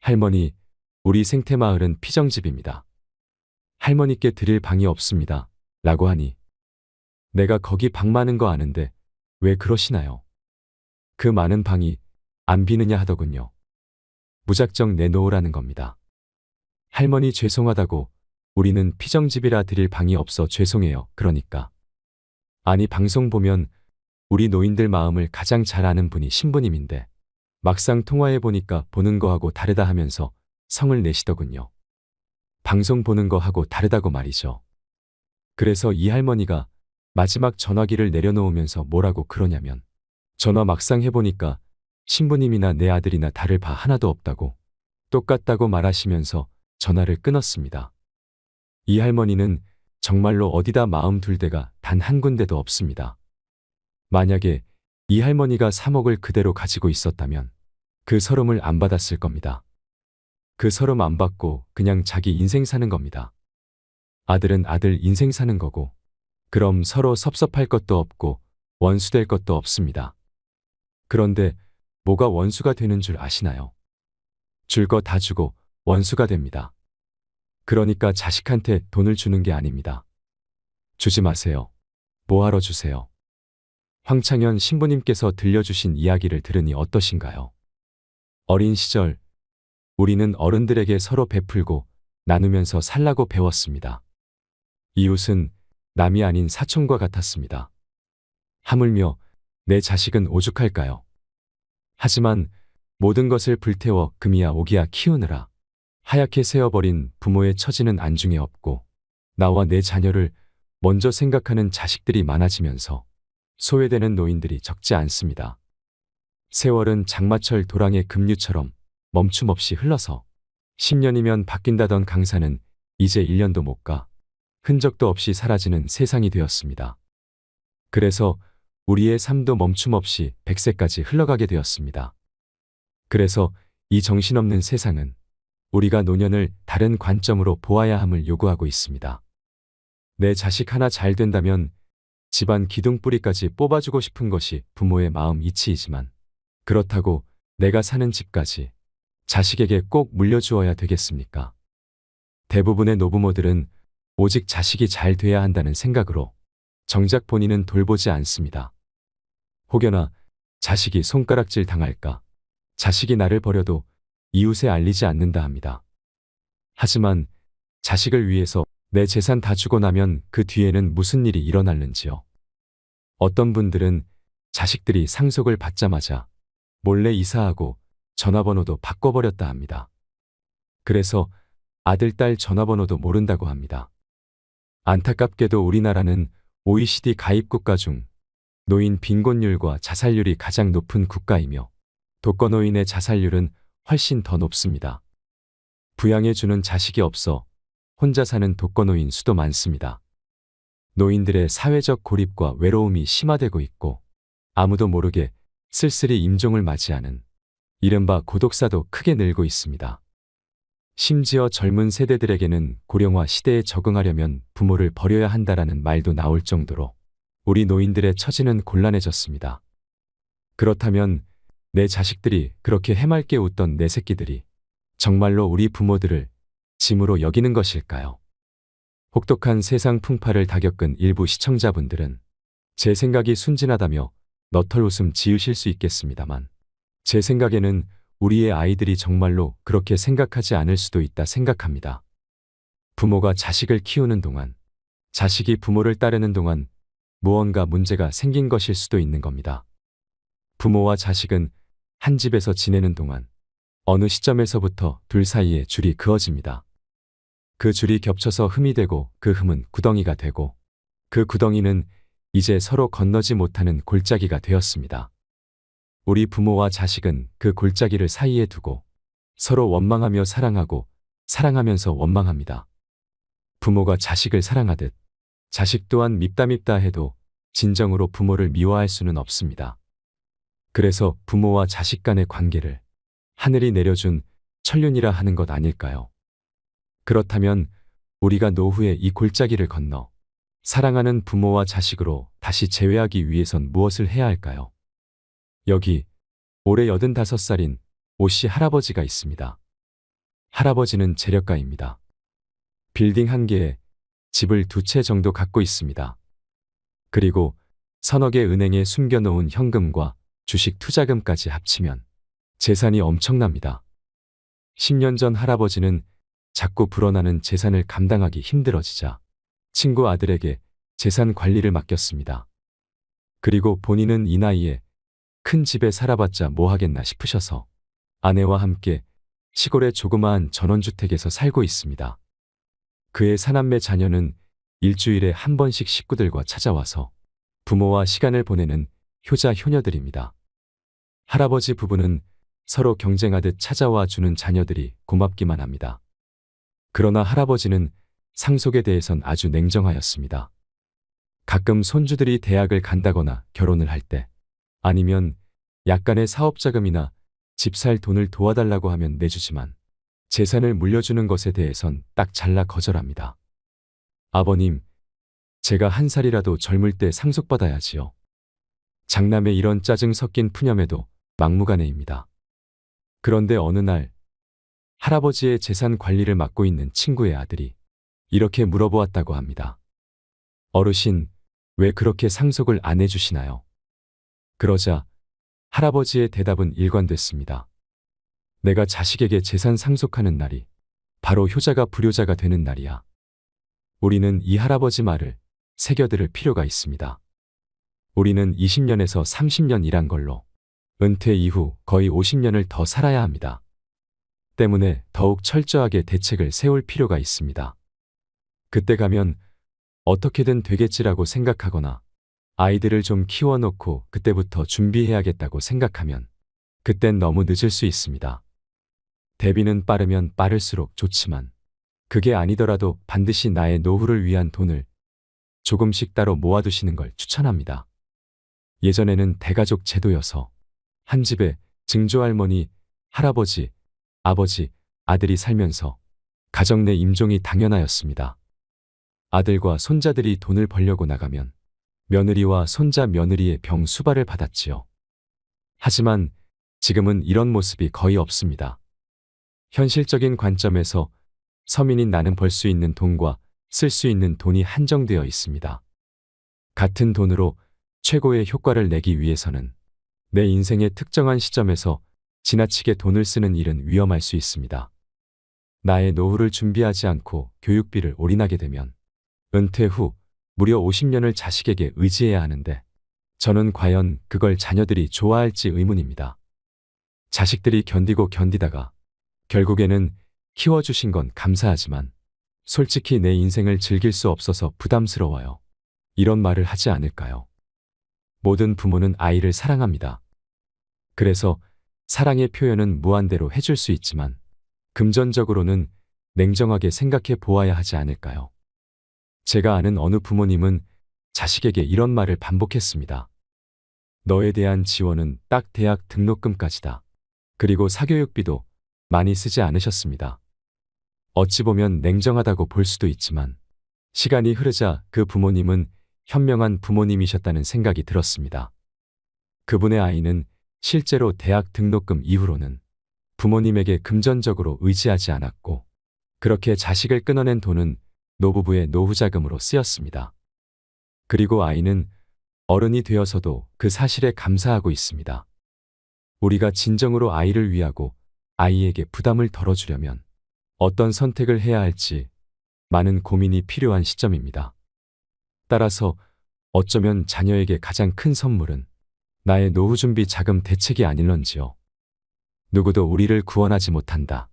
할머니, 우리 생태마을은 피정집입니다. 할머니께 드릴 방이 없습니다. 라고 하니 내가 거기 방 많은 거 아는데 왜 그러시나요? 그 많은 방이 안 비느냐 하더군요. 무작정 내놓으라는 겁니다. 할머니 죄송하다고 우리는 피정집이라 드릴 방이 없어 죄송해요. 그러니까. 아니 방송 보면 우리 노인들 마음을 가장 잘 아는 분이 신부님인데 막상 통화해 보니까 보는 거하고 다르다 하면서 성을 내시더군요. 방송 보는 거하고 다르다고 말이죠. 그래서 이 할머니가 마지막 전화기를 내려놓으면서 뭐라고 그러냐면 전화 막상 해보니까 신부님이나 내 아들이나 다를 바 하나도 없다고 똑같다고 말하시면서 전화를 끊었습니다. 이 할머니는 정말로 어디다 마음 둘 데가 단 한 군데도 없습니다. 만약에 이 할머니가 3억을 그대로 가지고 있었다면 그 서름을 안 받았을 겁니다. 그 서름 안 받고 그냥 자기 인생 사는 겁니다. 아들은 아들 인생 사는 거고 그럼 서로 섭섭할 것도 없고 원수될 것도 없습니다. 그런데 뭐가 원수가 되는 줄 아시나요? 줄 거 다 주고 원수가 됩니다. 그러니까 자식한테 돈을 주는 게 아닙니다. 주지 마세요. 뭐하러 주세요? 황창현 신부님께서 들려주신 이야기를 들으니 어떠신가요? 어린 시절 우리는 어른들에게 서로 베풀고 나누면서 살라고 배웠습니다. 이웃은 남이 아닌 사촌과 같았습니다. 하물며 내 자식은 오죽할까요? 하지만 모든 것을 불태워 금이야 오기야 키우느라 하얗게 새어버린 부모의 처지는 안중에 없고 나와 내 자녀를 먼저 생각하는 자식들이 많아지면서 소외되는 노인들이 적지 않습니다. 세월은 장마철 도랑의 급류처럼 멈춤없이 흘러서 10년이면 바뀐다던 강산은 이제 1년도 못 가 흔적도 없이 사라지는 세상이 되었습니다. 그래서 우리의 삶도 멈춤없이 100세까지 흘러가게 되었습니다. 그래서 이 정신없는 세상은 우리가 노년을 다른 관점으로 보아야 함을 요구하고 있습니다. 내 자식 하나 잘 된다면 집안 기둥뿌리까지 뽑아주고 싶은 것이 부모의 마음 이치이지만 그렇다고 내가 사는 집까지 자식에게 꼭 물려주어야 되겠습니까? 대부분의 노부모들은 오직 자식이 잘 돼야 한다는 생각으로 정작 본인은 돌보지 않습니다. 혹여나 자식이 손가락질 당할까, 자식이 나를 버려도 이웃에 알리지 않는다 합니다. 하지만 자식을 위해서 내 재산 다 주고 나면 그 뒤에는 무슨 일이 일어날는지요. 어떤 분들은 자식들이 상속을 받자마자 몰래 이사하고 전화번호도 바꿔버렸다 합니다. 그래서 아들, 딸 전화번호도 모른다고 합니다. 안타깝게도 우리나라는 OECD 가입국가 중 노인 빈곤율과 자살률이 가장 높은 국가이며 독거노인의 자살률은 훨씬 더 높습니다. 부양해주는 자식이 없어 혼자 사는 독거노인 수도 많습니다. 노인들의 사회적 고립과 외로움이 심화되고 있고 아무도 모르게 쓸쓸히 임종을 맞이하는 이른바 고독사도 크게 늘고 있습니다. 심지어 젊은 세대들에게는 고령화 시대에 적응하려면 부모를 버려야 한다라는 말도 나올 정도로 우리 노인들의 처지는 곤란해졌습니다. 그렇다면 내 자식들이 그렇게 해맑게 웃던 내 새끼들이 정말로 우리 부모들을 짐으로 여기는 것일까요? 혹독한 세상 풍파를 다 겪은 일부 시청자분들은 제 생각이 순진하다며 너털 웃음 지으실 수 있겠습니다만 제 생각에는 우리의 아이들이 정말로 그렇게 생각하지 않을 수도 있다 생각합니다. 부모가 자식을 키우는 동안, 자식이 부모를 따르는 동안 무언가 문제가 생긴 것일 수도 있는 겁니다. 부모와 자식은 한 집에서 지내는 동안 어느 시점에서부터 둘 사이에 줄이 그어집니다. 그 줄이 겹쳐서 흠이 되고 그 흠은 구덩이가 되고 그 구덩이는 이제 서로 건너지 못하는 골짜기가 되었습니다. 우리 부모와 자식은 그 골짜기를 사이에 두고 서로 원망하며 사랑하고 사랑하면서 원망합니다. 부모가 자식을 사랑하듯 자식 또한 밉다 해도 진정으로 부모를 미워할 수는 없습니다. 그래서 부모와 자식 간의 관계를 하늘이 내려준 천륜이라 하는 것 아닐까요? 그렇다면 우리가 노후에 이 골짜기를 건너 사랑하는 부모와 자식으로 다시 재회하기 위해선 무엇을 해야 할까요? 여기 올해 85살인 오씨 할아버지가 있습니다. 할아버지는 재력가입니다. 빌딩 한 개에 집을 2채 정도 갖고 있습니다. 그리고 서너 개 은행에 숨겨놓은 현금과 주식 투자금까지 합치면 재산이 엄청납니다. 10년 전 할아버지는 자꾸 불어나는 재산을 감당하기 힘들어지자 친구 아들에게 재산 관리를 맡겼습니다. 그리고 본인은 이 나이에 큰 집에 살아봤자 뭐 하겠나 싶으셔서 아내와 함께 시골의 조그마한 전원주택에서 살고 있습니다. 그의 사남매 자녀는 일주일에 한 번씩 식구들과 찾아와서 부모와 시간을 보내는 효자 효녀들입니다. 할아버지 부부는 서로 경쟁하듯 찾아와 주는 자녀들이 고맙기만 합니다. 그러나 할아버지는 상속에 대해선 아주 냉정하였습니다. 가끔 손주들이 대학을 간다거나 결혼을 할 때 아니면 약간의 사업자금이나 집 살 돈을 도와달라고 하면 내주지만 재산을 물려주는 것에 대해선 딱 잘라 거절합니다. 아버님, 제가 한 살이라도 젊을 때 상속받아야지요. 장남의 이런 짜증 섞인 푸념에도 막무가내입니다. 그런데 어느 날 할아버지의 재산 관리를 맡고 있는 친구의 아들이 이렇게 물어보았다고 합니다. 어르신, 왜 그렇게 상속을 안 해주시나요? 그러자 할아버지의 대답은 일관됐습니다. 내가 자식에게 재산 상속하는 날이 바로 효자가 불효자가 되는 날이야. 우리는 이 할아버지 말을 새겨들을 필요가 있습니다. 우리는 20년에서 30년 일한 걸로 은퇴 이후 거의 50년을 더 살아야 합니다. 때문에 더욱 철저하게 대책을 세울 필요가 있습니다. 그때 가면 어떻게든 되겠지라고 생각하거나 아이들을 좀 키워놓고 그때부터 준비해야겠다고 생각하면 그땐 너무 늦을 수 있습니다. 대비는 빠르면 빠를수록 좋지만 그게 아니더라도 반드시 나의 노후를 위한 돈을 조금씩 따로 모아두시는 걸 추천합니다. 예전에는 대가족 제도여서 한 집에 증조할머니, 할아버지, 아버지, 아들이 살면서 가정 내 임종이 당연하였습니다. 아들과 손자들이 돈을 벌려고 나가면 며느리와 손자 며느리의 병 수발을 받았지요. 하지만 지금은 이런 모습이 거의 없습니다. 현실적인 관점에서 서민인 나는 벌 수 있는 돈과 쓸 수 있는 돈이 한정되어 있습니다. 같은 돈으로 최고의 효과를 내기 위해서는 내 인생의 특정한 시점에서 지나치게 돈을 쓰는 일은 위험할 수 있습니다. 나의 노후를 준비하지 않고 교육비를 올인하게 되면 은퇴 후 무려 50년을 자식에게 의지해야 하는데 저는 과연 그걸 자녀들이 좋아할지 의문입니다. 자식들이 견디고 견디다가 결국에는 키워주신 건 감사하지만 솔직히 내 인생을 즐길 수 없어서 부담스러워요. 이런 말을 하지 않을까요? 모든 부모는 아이를 사랑합니다. 그래서 사랑의 표현은 무한대로 해줄 수 있지만 금전적으로는 냉정하게 생각해 보아야 하지 않을까요? 제가 아는 어느 부모님은 자식에게 이런 말을 반복했습니다. 너에 대한 지원은 딱 대학 등록금까지다. 그리고 사교육비도 많이 쓰지 않으셨습니다. 어찌 보면 냉정하다고 볼 수도 있지만 시간이 흐르자 그 부모님은 현명한 부모님이셨다는 생각이 들었습니다. 그분의 아이는 실제로 대학 등록금 이후로는 부모님에게 금전적으로 의지하지 않았고 그렇게 자식을 끊어낸 돈은 노부부의 노후자금으로 쓰였습니다. 그리고 아이는 어른이 되어서도 그 사실에 감사하고 있습니다. 우리가 진정으로 아이를 위하고 아이에게 부담을 덜어주려면 어떤 선택을 해야 할지 많은 고민이 필요한 시점입니다. 따라서 어쩌면 자녀에게 가장 큰 선물은 나의 노후 준비 자금 대책이 아닐런지요. 누구도 우리를 구원하지 못한다.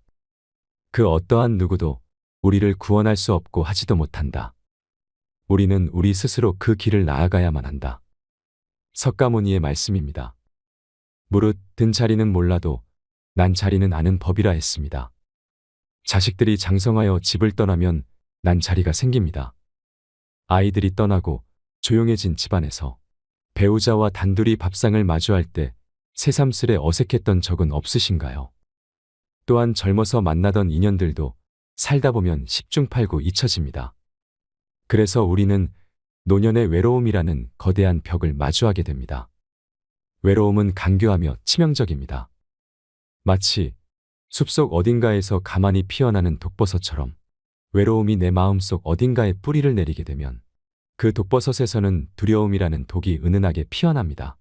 그 어떠한 누구도 우리를 구원할 수 없고 하지도 못한다. 우리는 우리 스스로 그 길을 나아가야만 한다. 석가모니의 말씀입니다. 무릇 든 자리는 몰라도 난 자리는 아는 법이라 했습니다. 자식들이 장성하여 집을 떠나면 난 자리가 생깁니다. 아이들이 떠나고 조용해진 집안에서 배우자와 단둘이 밥상을 마주할 때 새삼스레 어색했던 적은 없으신가요? 또한 젊어서 만나던 인연들도 살다 보면 10중 8구 잊혀집니다. 그래서 우리는 노년의 외로움이라는 거대한 벽을 마주하게 됩니다. 외로움은 간교하며 치명적입니다. 마치 숲속 어딘가에서 가만히 피어나는 독버섯처럼 외로움이 내 마음속 어딘가에 뿌리를 내리게 되면 그 독버섯에서는 두려움이라는 독이 은은하게 피어납니다.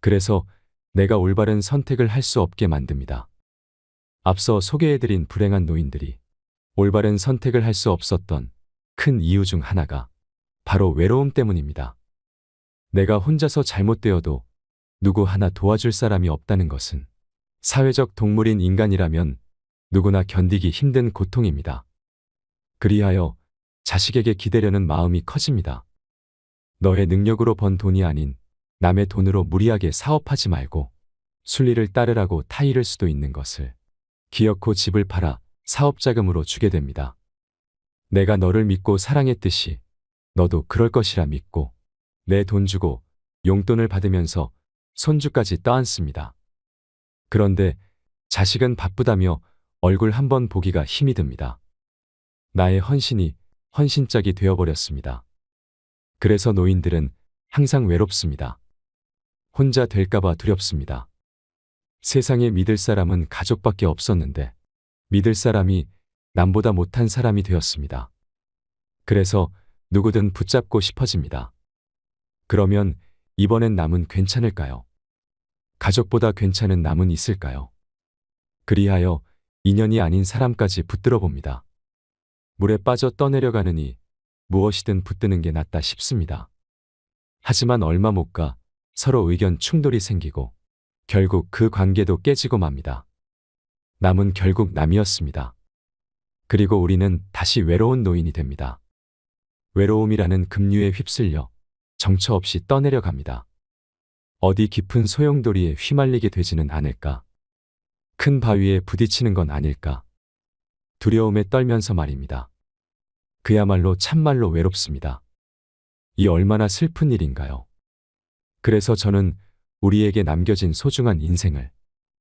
그래서 내가 올바른 선택을 할 수 없게 만듭니다. 앞서 소개해드린 불행한 노인들이 올바른 선택을 할 수 없었던 큰 이유 중 하나가 바로 외로움 때문입니다. 내가 혼자서 잘못되어도 누구 하나 도와줄 사람이 없다는 것은 사회적 동물인 인간이라면 누구나 견디기 힘든 고통입니다. 그리하여 자식에게 기대려는 마음이 커집니다. 너의 능력으로 번 돈이 아닌 남의 돈으로 무리하게 사업하지 말고 순리를 따르라고 타이를 수도 있는 것을 기어코 집을 팔아 사업자금으로 주게 됩니다. 내가 너를 믿고 사랑했듯이 너도 그럴 것이라 믿고 내 돈 주고 용돈을 받으면서 손주까지 떠안습니다. 그런데 자식은 바쁘다며 얼굴 한번 보기가 힘이 듭니다. 나의 헌신이 헌신짝이 되어버렸습니다. 그래서 노인들은 항상 외롭습니다. 혼자 될까봐 두렵습니다. 세상에 믿을 사람은 가족밖에 없었는데 믿을 사람이 남보다 못한 사람이 되었습니다. 그래서 누구든 붙잡고 싶어집니다. 그러면 이번엔 남은 괜찮을까요? 가족보다 괜찮은 남은 있을까요? 그리하여 인연이 아닌 사람까지 붙들어 봅니다. 물에 빠져 떠내려가느니 무엇이든 붙드는 게 낫다 싶습니다. 하지만 얼마 못 가 서로 의견 충돌이 생기고 결국 그 관계도 깨지고 맙니다. 남은 결국 남이었습니다. 그리고 우리는 다시 외로운 노인이 됩니다. 외로움이라는 급류에 휩쓸려 정처 없이 떠내려갑니다. 어디 깊은 소용돌이에 휘말리게 되지는 않을까? 큰 바위에 부딪히는 건 아닐까? 두려움에 떨면서 말입니다. 그야말로 참말로 외롭습니다. 이 얼마나 슬픈 일인가요? 그래서 저는 우리에게 남겨진 소중한 인생을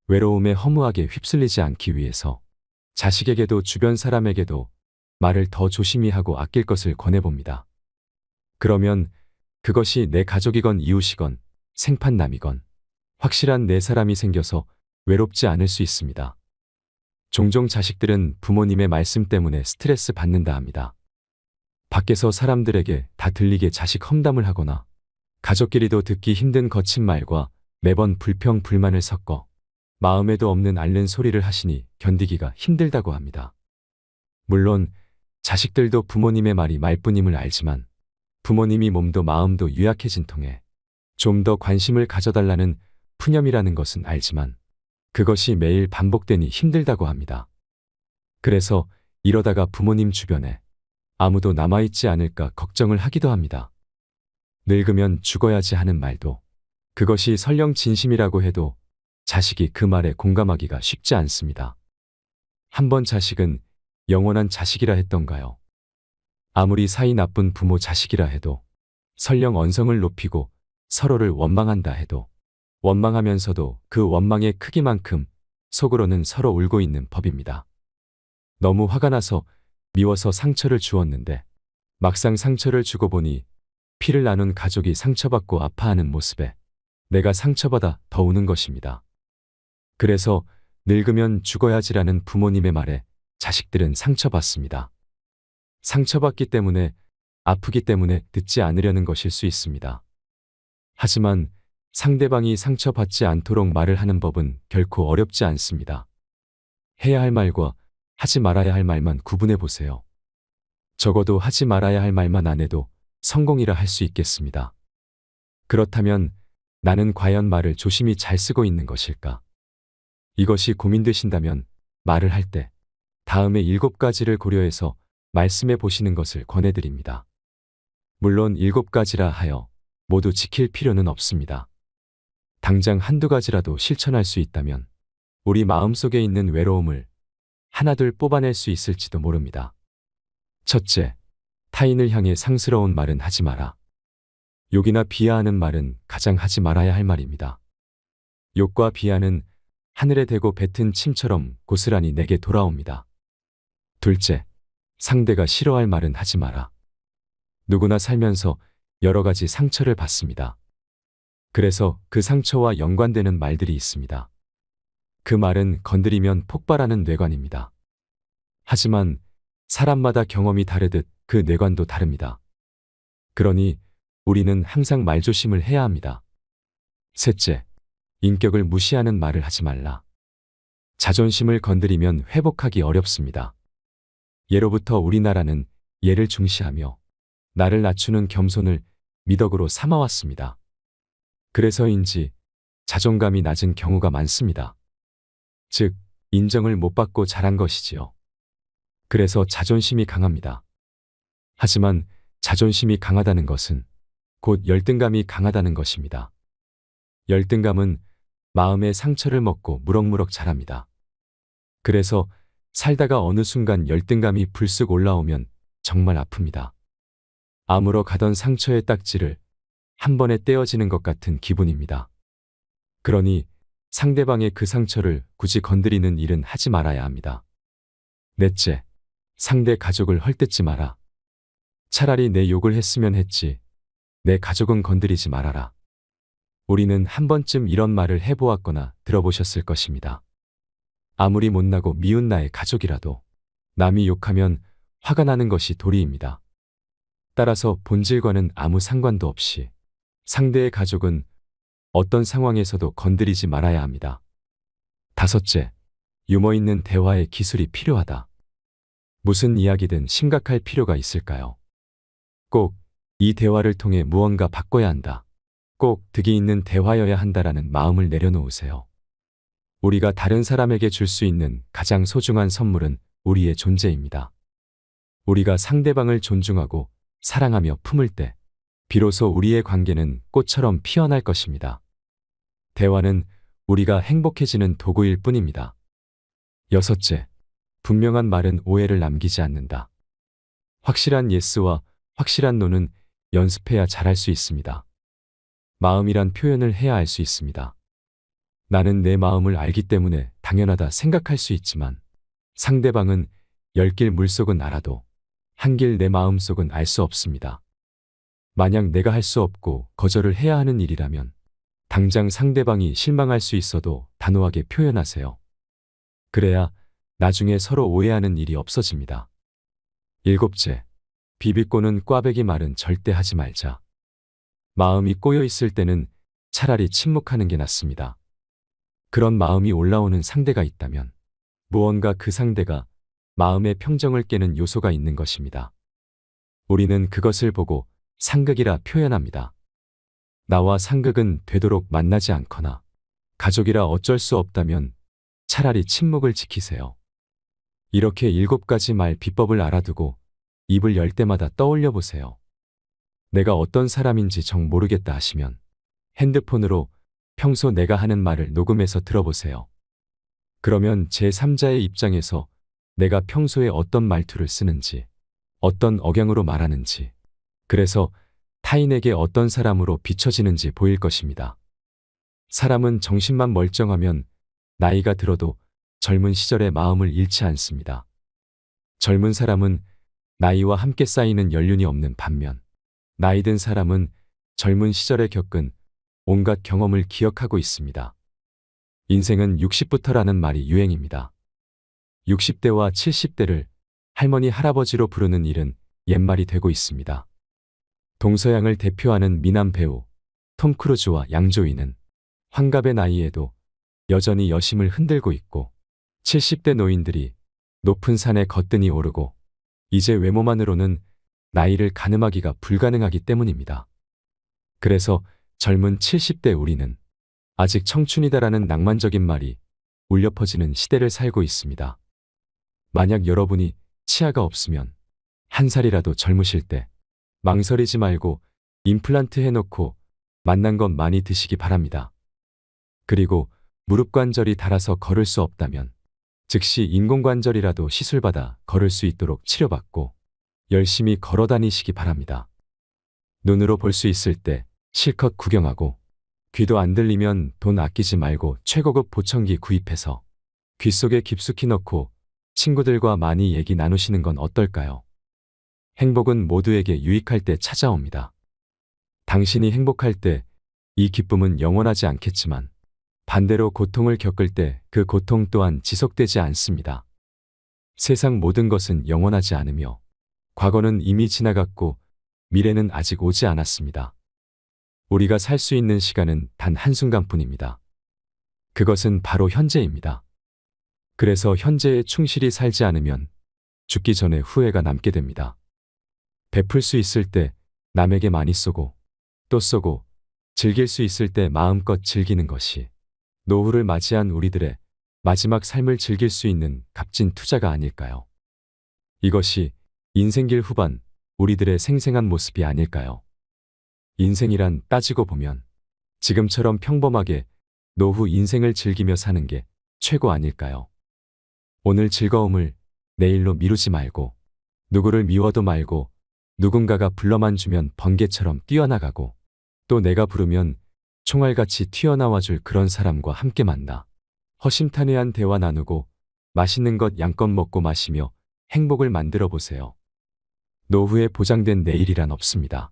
외로움에 허무하게 휩쓸리지 않기 위해서 자식에게도 주변 사람에게도 말을 더 조심히 하고 아낄 것을 권해봅니다. 그러면 그것이 내 가족이건 이웃이건 생판남이건 확실한 내 사람이 생겨서 외롭지 않을 수 있습니다. 종종 자식들은 부모님의 말씀 때문에 스트레스 받는다 합니다. 밖에서 사람들에게 다 들리게 자식 험담을 하거나 가족끼리도 듣기 힘든 거친 말과 매번 불평 불만을 섞어 마음에도 없는 앓는 소리를 하시니 견디기가 힘들다고 합니다. 물론 자식들도 부모님의 말이 말뿐임을 알지만 부모님이 몸도 마음도 유약해진 통에 좀 더 관심을 가져달라는 푸념이라는 것은 알지만 그것이 매일 반복되니 힘들다고 합니다. 그래서 이러다가 부모님 주변에 아무도 남아있지 않을까 걱정을 하기도 합니다. 늙으면 죽어야지 하는 말도 그것이 설령 진심이라고 해도 자식이 그 말에 공감하기가 쉽지 않습니다. 한번 자식은 영원한 자식이라 했던가요? 아무리 사이 나쁜 부모 자식이라 해도 설령 언성을 높이고 서로를 원망한다 해도 원망하면서도 그 원망의 크기만큼 속으로는 서로 울고 있는 법입니다. 너무 화가 나서 미워서 상처를 주었는데 막상 상처를 주고 보니 피를 나눈 가족이 상처받고 아파하는 모습에 내가 상처받아 더 우는 것입니다. 그래서 늙으면 죽어야지라는 부모님의 말에 자식들은 상처받습니다. 상처받기 때문에 아프기 때문에 듣지 않으려는 것일 수 있습니다. 하지만 상대방이 상처받지 않도록 말을 하는 법은 결코 어렵지 않습니다. 해야 할 말과 하지 말아야 할 말만 구분해 보세요. 적어도 하지 말아야 할 말만 안 해도 성공이라 할 수 있겠습니다. 그렇다면 나는 과연 말을 조심히 잘 쓰고 있는 것일까? 이것이 고민되신다면 말을 할 때 다음의 7가지를 고려해서 말씀해 보시는 것을 권해드립니다. 물론 7가지라 하여 모두 지킬 필요는 없습니다. 당장 한두 가지라도 실천할 수 있다면 우리 마음속에 있는 외로움을 하나둘 뽑아낼 수 있을지도 모릅니다. 첫째, 타인을 향해 상스러운 말은 하지 마라. 욕이나 비하하는 말은 가장 하지 말아야 할 말입니다. 욕과 비하는 하늘에 대고 뱉은 침처럼 고스란히 내게 돌아옵니다. 둘째, 상대가 싫어할 말은 하지 마라. 누구나 살면서 여러 가지 상처를 받습니다. 그래서 그 상처와 연관되는 말들이 있습니다. 그 말은 건드리면 폭발하는 뇌관입니다. 하지만 사람마다 경험이 다르듯 그 뇌관도 다릅니다. 그러니 우리는 항상 말조심을 해야 합니다. 셋째, 인격을 무시하는 말을 하지 말라. 자존심을 건드리면 회복하기 어렵습니다. 예로부터 우리나라는 예를 중시하며 나를 낮추는 겸손을 미덕으로 삼아왔습니다. 그래서인지 자존감이 낮은 경우가 많습니다. 즉, 인정을 못 받고 자란 것이지요. 그래서 자존심이 강합니다. 하지만 자존심이 강하다는 것은 곧 열등감이 강하다는 것입니다. 열등감은 마음의 상처를 먹고 무럭무럭 자랍니다. 그래서 살다가 어느 순간 열등감이 불쑥 올라오면 정말 아픕니다. 아물어 가던 상처의 딱지를 한 번에 떼어지는 것 같은 기분입니다. 그러니 상대방의 그 상처를 굳이 건드리는 일은 하지 말아야 합니다. 넷째, 상대 가족을 헐뜯지 마라. 차라리 내 욕을 했으면 했지. 내 가족은 건드리지 말아라. 우리는 한 번쯤 이런 말을 해보았거나 들어보셨을 것입니다. 아무리 못나고 미운 나의 가족이라도 남이 욕하면 화가 나는 것이 도리입니다. 따라서 본질과는 아무 상관도 없이 상대의 가족은 어떤 상황에서도 건드리지 말아야 합니다. 다섯째, 유머 있는 대화의 기술이 필요하다. 무슨 이야기든 심각할 필요가 있을까요? 꼭 이 대화를 통해 무언가 바꿔야 한다. 꼭 득이 있는 대화여야 한다라는 마음을 내려놓으세요. 우리가 다른 사람에게 줄 수 있는 가장 소중한 선물은 우리의 존재입니다. 우리가 상대방을 존중하고 사랑하며 품을 때 비로소 우리의 관계는 꽃처럼 피어날 것입니다. 대화는 우리가 행복해지는 도구일 뿐입니다. 여섯째, 분명한 말은 오해를 남기지 않는다. 확실한 예스와 확실한 노는 연습해야 잘할 수 있습니다. 마음이란 표현을 해야 알 수 있습니다. 나는 내 마음을 알기 때문에 당연하다 생각할 수 있지만 상대방은 열길 물속은 알아도 한길 내 마음속은 알 수 없습니다. 만약 내가 할 수 없고 거절을 해야 하는 일이라면 당장 상대방이 실망할 수 있어도 단호하게 표현하세요. 그래야 나중에 서로 오해하는 일이 없어집니다. 일곱째, 비비꼬는 꽈배기 말은 절대 하지 말자. 마음이 꼬여 있을 때는 차라리 침묵하는 게 낫습니다. 그런 마음이 올라오는 상대가 있다면 무언가 그 상대가 마음의 평정을 깨는 요소가 있는 것입니다. 우리는 그것을 보고 상극이라 표현합니다. 나와 상극은 되도록 만나지 않거나 가족이라 어쩔 수 없다면 차라리 침묵을 지키세요. 이렇게 7가지 말 비법을 알아두고 입을 열 때마다 떠올려 보세요. 내가 어떤 사람인지 정 모르겠다 하시면 핸드폰으로 평소 내가 하는 말을 녹음해서 들어보세요. 그러면 제3자의 입장에서 내가 평소에 어떤 말투를 쓰는지, 어떤 억양으로 말하는지, 그래서 타인에게 어떤 사람으로 비춰지는지 보일 것입니다. 사람은 정신만 멀쩡하면 나이가 들어도 젊은 시절의 마음을 잃지 않습니다. 젊은 사람은 나이와 함께 쌓이는 연륜이 없는 반면 나이 든 사람은 젊은 시절에 겪은 온갖 경험을 기억하고 있습니다. 인생은 60부터라는 말이 유행입니다. 60대와 70대를 할머니 할아버지로 부르는 일은 옛말이 되고 있습니다. 동서양을 대표하는 미남 배우 톰 크루즈와 양조위는 환갑의 나이에도 여전히 여심을 흔들고 있고 70대 노인들이 높은 산에 거뜬히 오르고 이제 외모만으로는 나이를 가늠하기가 불가능하기 때문입니다. 그래서 젊은 70대 우리는 아직 청춘이다라는 낭만적인 말이 울려 퍼지는 시대를 살고 있습니다. 만약 여러분이 치아가 없으면 한 살이라도 젊으실 때 망설이지 말고 임플란트 해놓고 맛난 것 많이 드시기 바랍니다. 그리고 무릎 관절이 닳아서 걸을 수 없다면 즉시 인공관절이라도 시술받아 걸을 수 있도록 치료받고 열심히 걸어 다니시기 바랍니다. 눈으로 볼 수 있을 때 실컷 구경하고 귀도 안 들리면 돈 아끼지 말고 최고급 보청기 구입해서 귀 속에 깊숙이 넣고 친구들과 많이 얘기 나누시는 건 어떨까요? 행복은 모두에게 유익할 때 찾아옵니다. 당신이 행복할 때 이 기쁨은 영원하지 않겠지만 반대로 고통을 겪을 때 그 고통 또한 지속되지 않습니다. 세상 모든 것은 영원하지 않으며 과거는 이미 지나갔고 미래는 아직 오지 않았습니다. 우리가 살 수 있는 시간은 단 한순간뿐입니다. 그것은 바로 현재입니다. 그래서 현재에 충실히 살지 않으면 죽기 전에 후회가 남게 됩니다. 베풀 수 있을 때 남에게 많이 쏘고 또 쏘고 즐길 수 있을 때 마음껏 즐기는 것이 노후를 맞이한 우리들의 마지막 삶을 즐길 수 있는 값진 투자가 아닐까요? 이것이 인생길 후반 우리들의 생생한 모습이 아닐까요? 인생이란 따지고 보면 지금처럼 평범하게 노후 인생을 즐기며 사는 게 최고 아닐까요? 오늘 즐거움을 내일로 미루지 말고 누구를 미워도 말고 누군가가 불러만 주면 번개처럼 뛰어나가고 또 내가 부르면 총알같이 튀어나와줄 그런 사람과 함께 만나 허심탄회한 대화 나누고 맛있는 것 양껏 먹고 마시며 행복을 만들어 보세요. 노후에 보장된 내일이란 없습니다.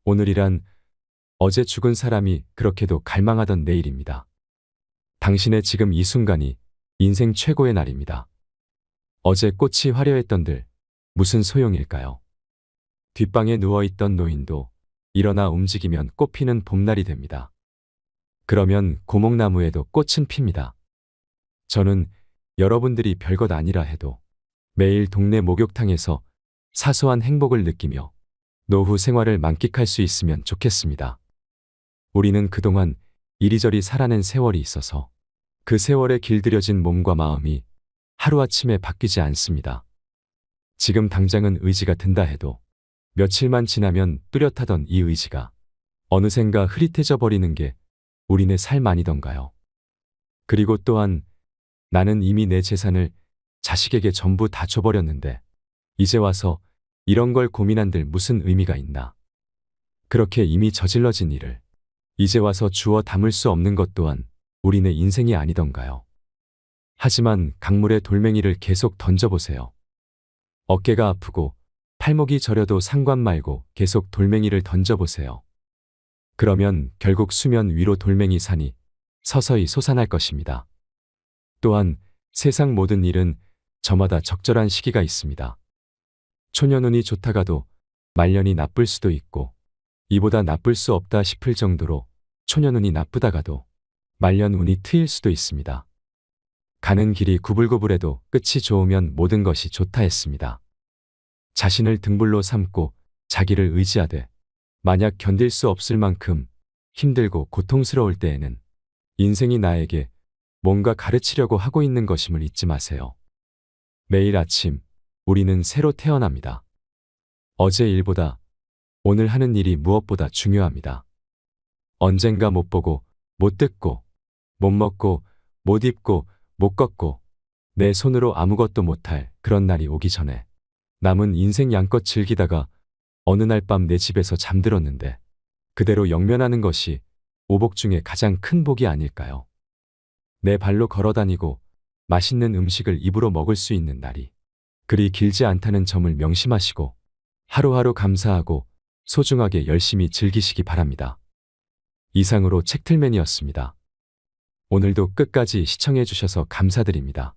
오늘이란 어제 죽은 사람이 그렇게도 갈망하던 내일입니다. 당신의 지금 이 순간이 인생 최고의 날입니다. 어제 꽃이 화려했던들 무슨 소용일까요? 뒷방에 누워있던 노인도 일어나 움직이면 꽃피는 봄날이 됩니다. 그러면 고목나무에도 꽃은 핍니다. 저는 여러분들이 별것 아니라 해도 매일 동네 목욕탕에서 사소한 행복을 느끼며 노후 생활을 만끽할 수 있으면 좋겠습니다. 우리는 그동안 이리저리 살아낸 세월이 있어서 그 세월에 길들여진 몸과 마음이 하루아침에 바뀌지 않습니다. 지금 당장은 의지가 든다 해도 며칠만 지나면 뚜렷하던 이 의지가 어느샌가 흐릿해져 버리는 게 우리네 삶 아니던가요? 그리고 또한 나는 이미 내 재산을 자식에게 전부 다 줘버렸는데 이제 와서 이런 걸 고민한들 무슨 의미가 있나? 그렇게 이미 저질러진 일을 이제 와서 주워 담을 수 없는 것 또한 우리네 인생이 아니던가요? 하지만 강물에 돌멩이를 계속 던져보세요. 어깨가 아프고 팔목이 저려도 상관 말고 계속 돌멩이를 던져보세요. 그러면 결국 수면 위로 돌멩이 산이 서서히 솟아날 것입니다. 또한 세상 모든 일은 저마다 적절한 시기가 있습니다. 초년운이 좋다가도 말년이 나쁠 수도 있고 이보다 나쁠 수 없다 싶을 정도로 초년운이 나쁘다가도 말년운이 트일 수도 있습니다. 가는 길이 구불구불해도 끝이 좋으면 모든 것이 좋다 했습니다. 자신을 등불로 삼고 자기를 의지하되 만약 견딜 수 없을 만큼 힘들고 고통스러울 때에는 인생이 나에게 뭔가 가르치려고 하고 있는 것임을 잊지 마세요. 매일 아침 우리는 새로 태어납니다. 어제 일보다 오늘 하는 일이 무엇보다 중요합니다. 언젠가 못 보고 못 듣고 못 먹고 못 입고 못 걷고 내 손으로 아무것도 못할 그런 날이 오기 전에 남은 인생 양껏 즐기다가 어느 날 밤 내 집에서 잠들었는데 그대로 영면하는 것이 오복 중에 가장 큰 복이 아닐까요? 내 발로 걸어다니고 맛있는 음식을 입으로 먹을 수 있는 날이 그리 길지 않다는 점을 명심하시고 하루하루 감사하고 소중하게 열심히 즐기시기 바랍니다. 이상으로 책틀맨이었습니다. 오늘도 끝까지 시청해 주셔서 감사드립니다.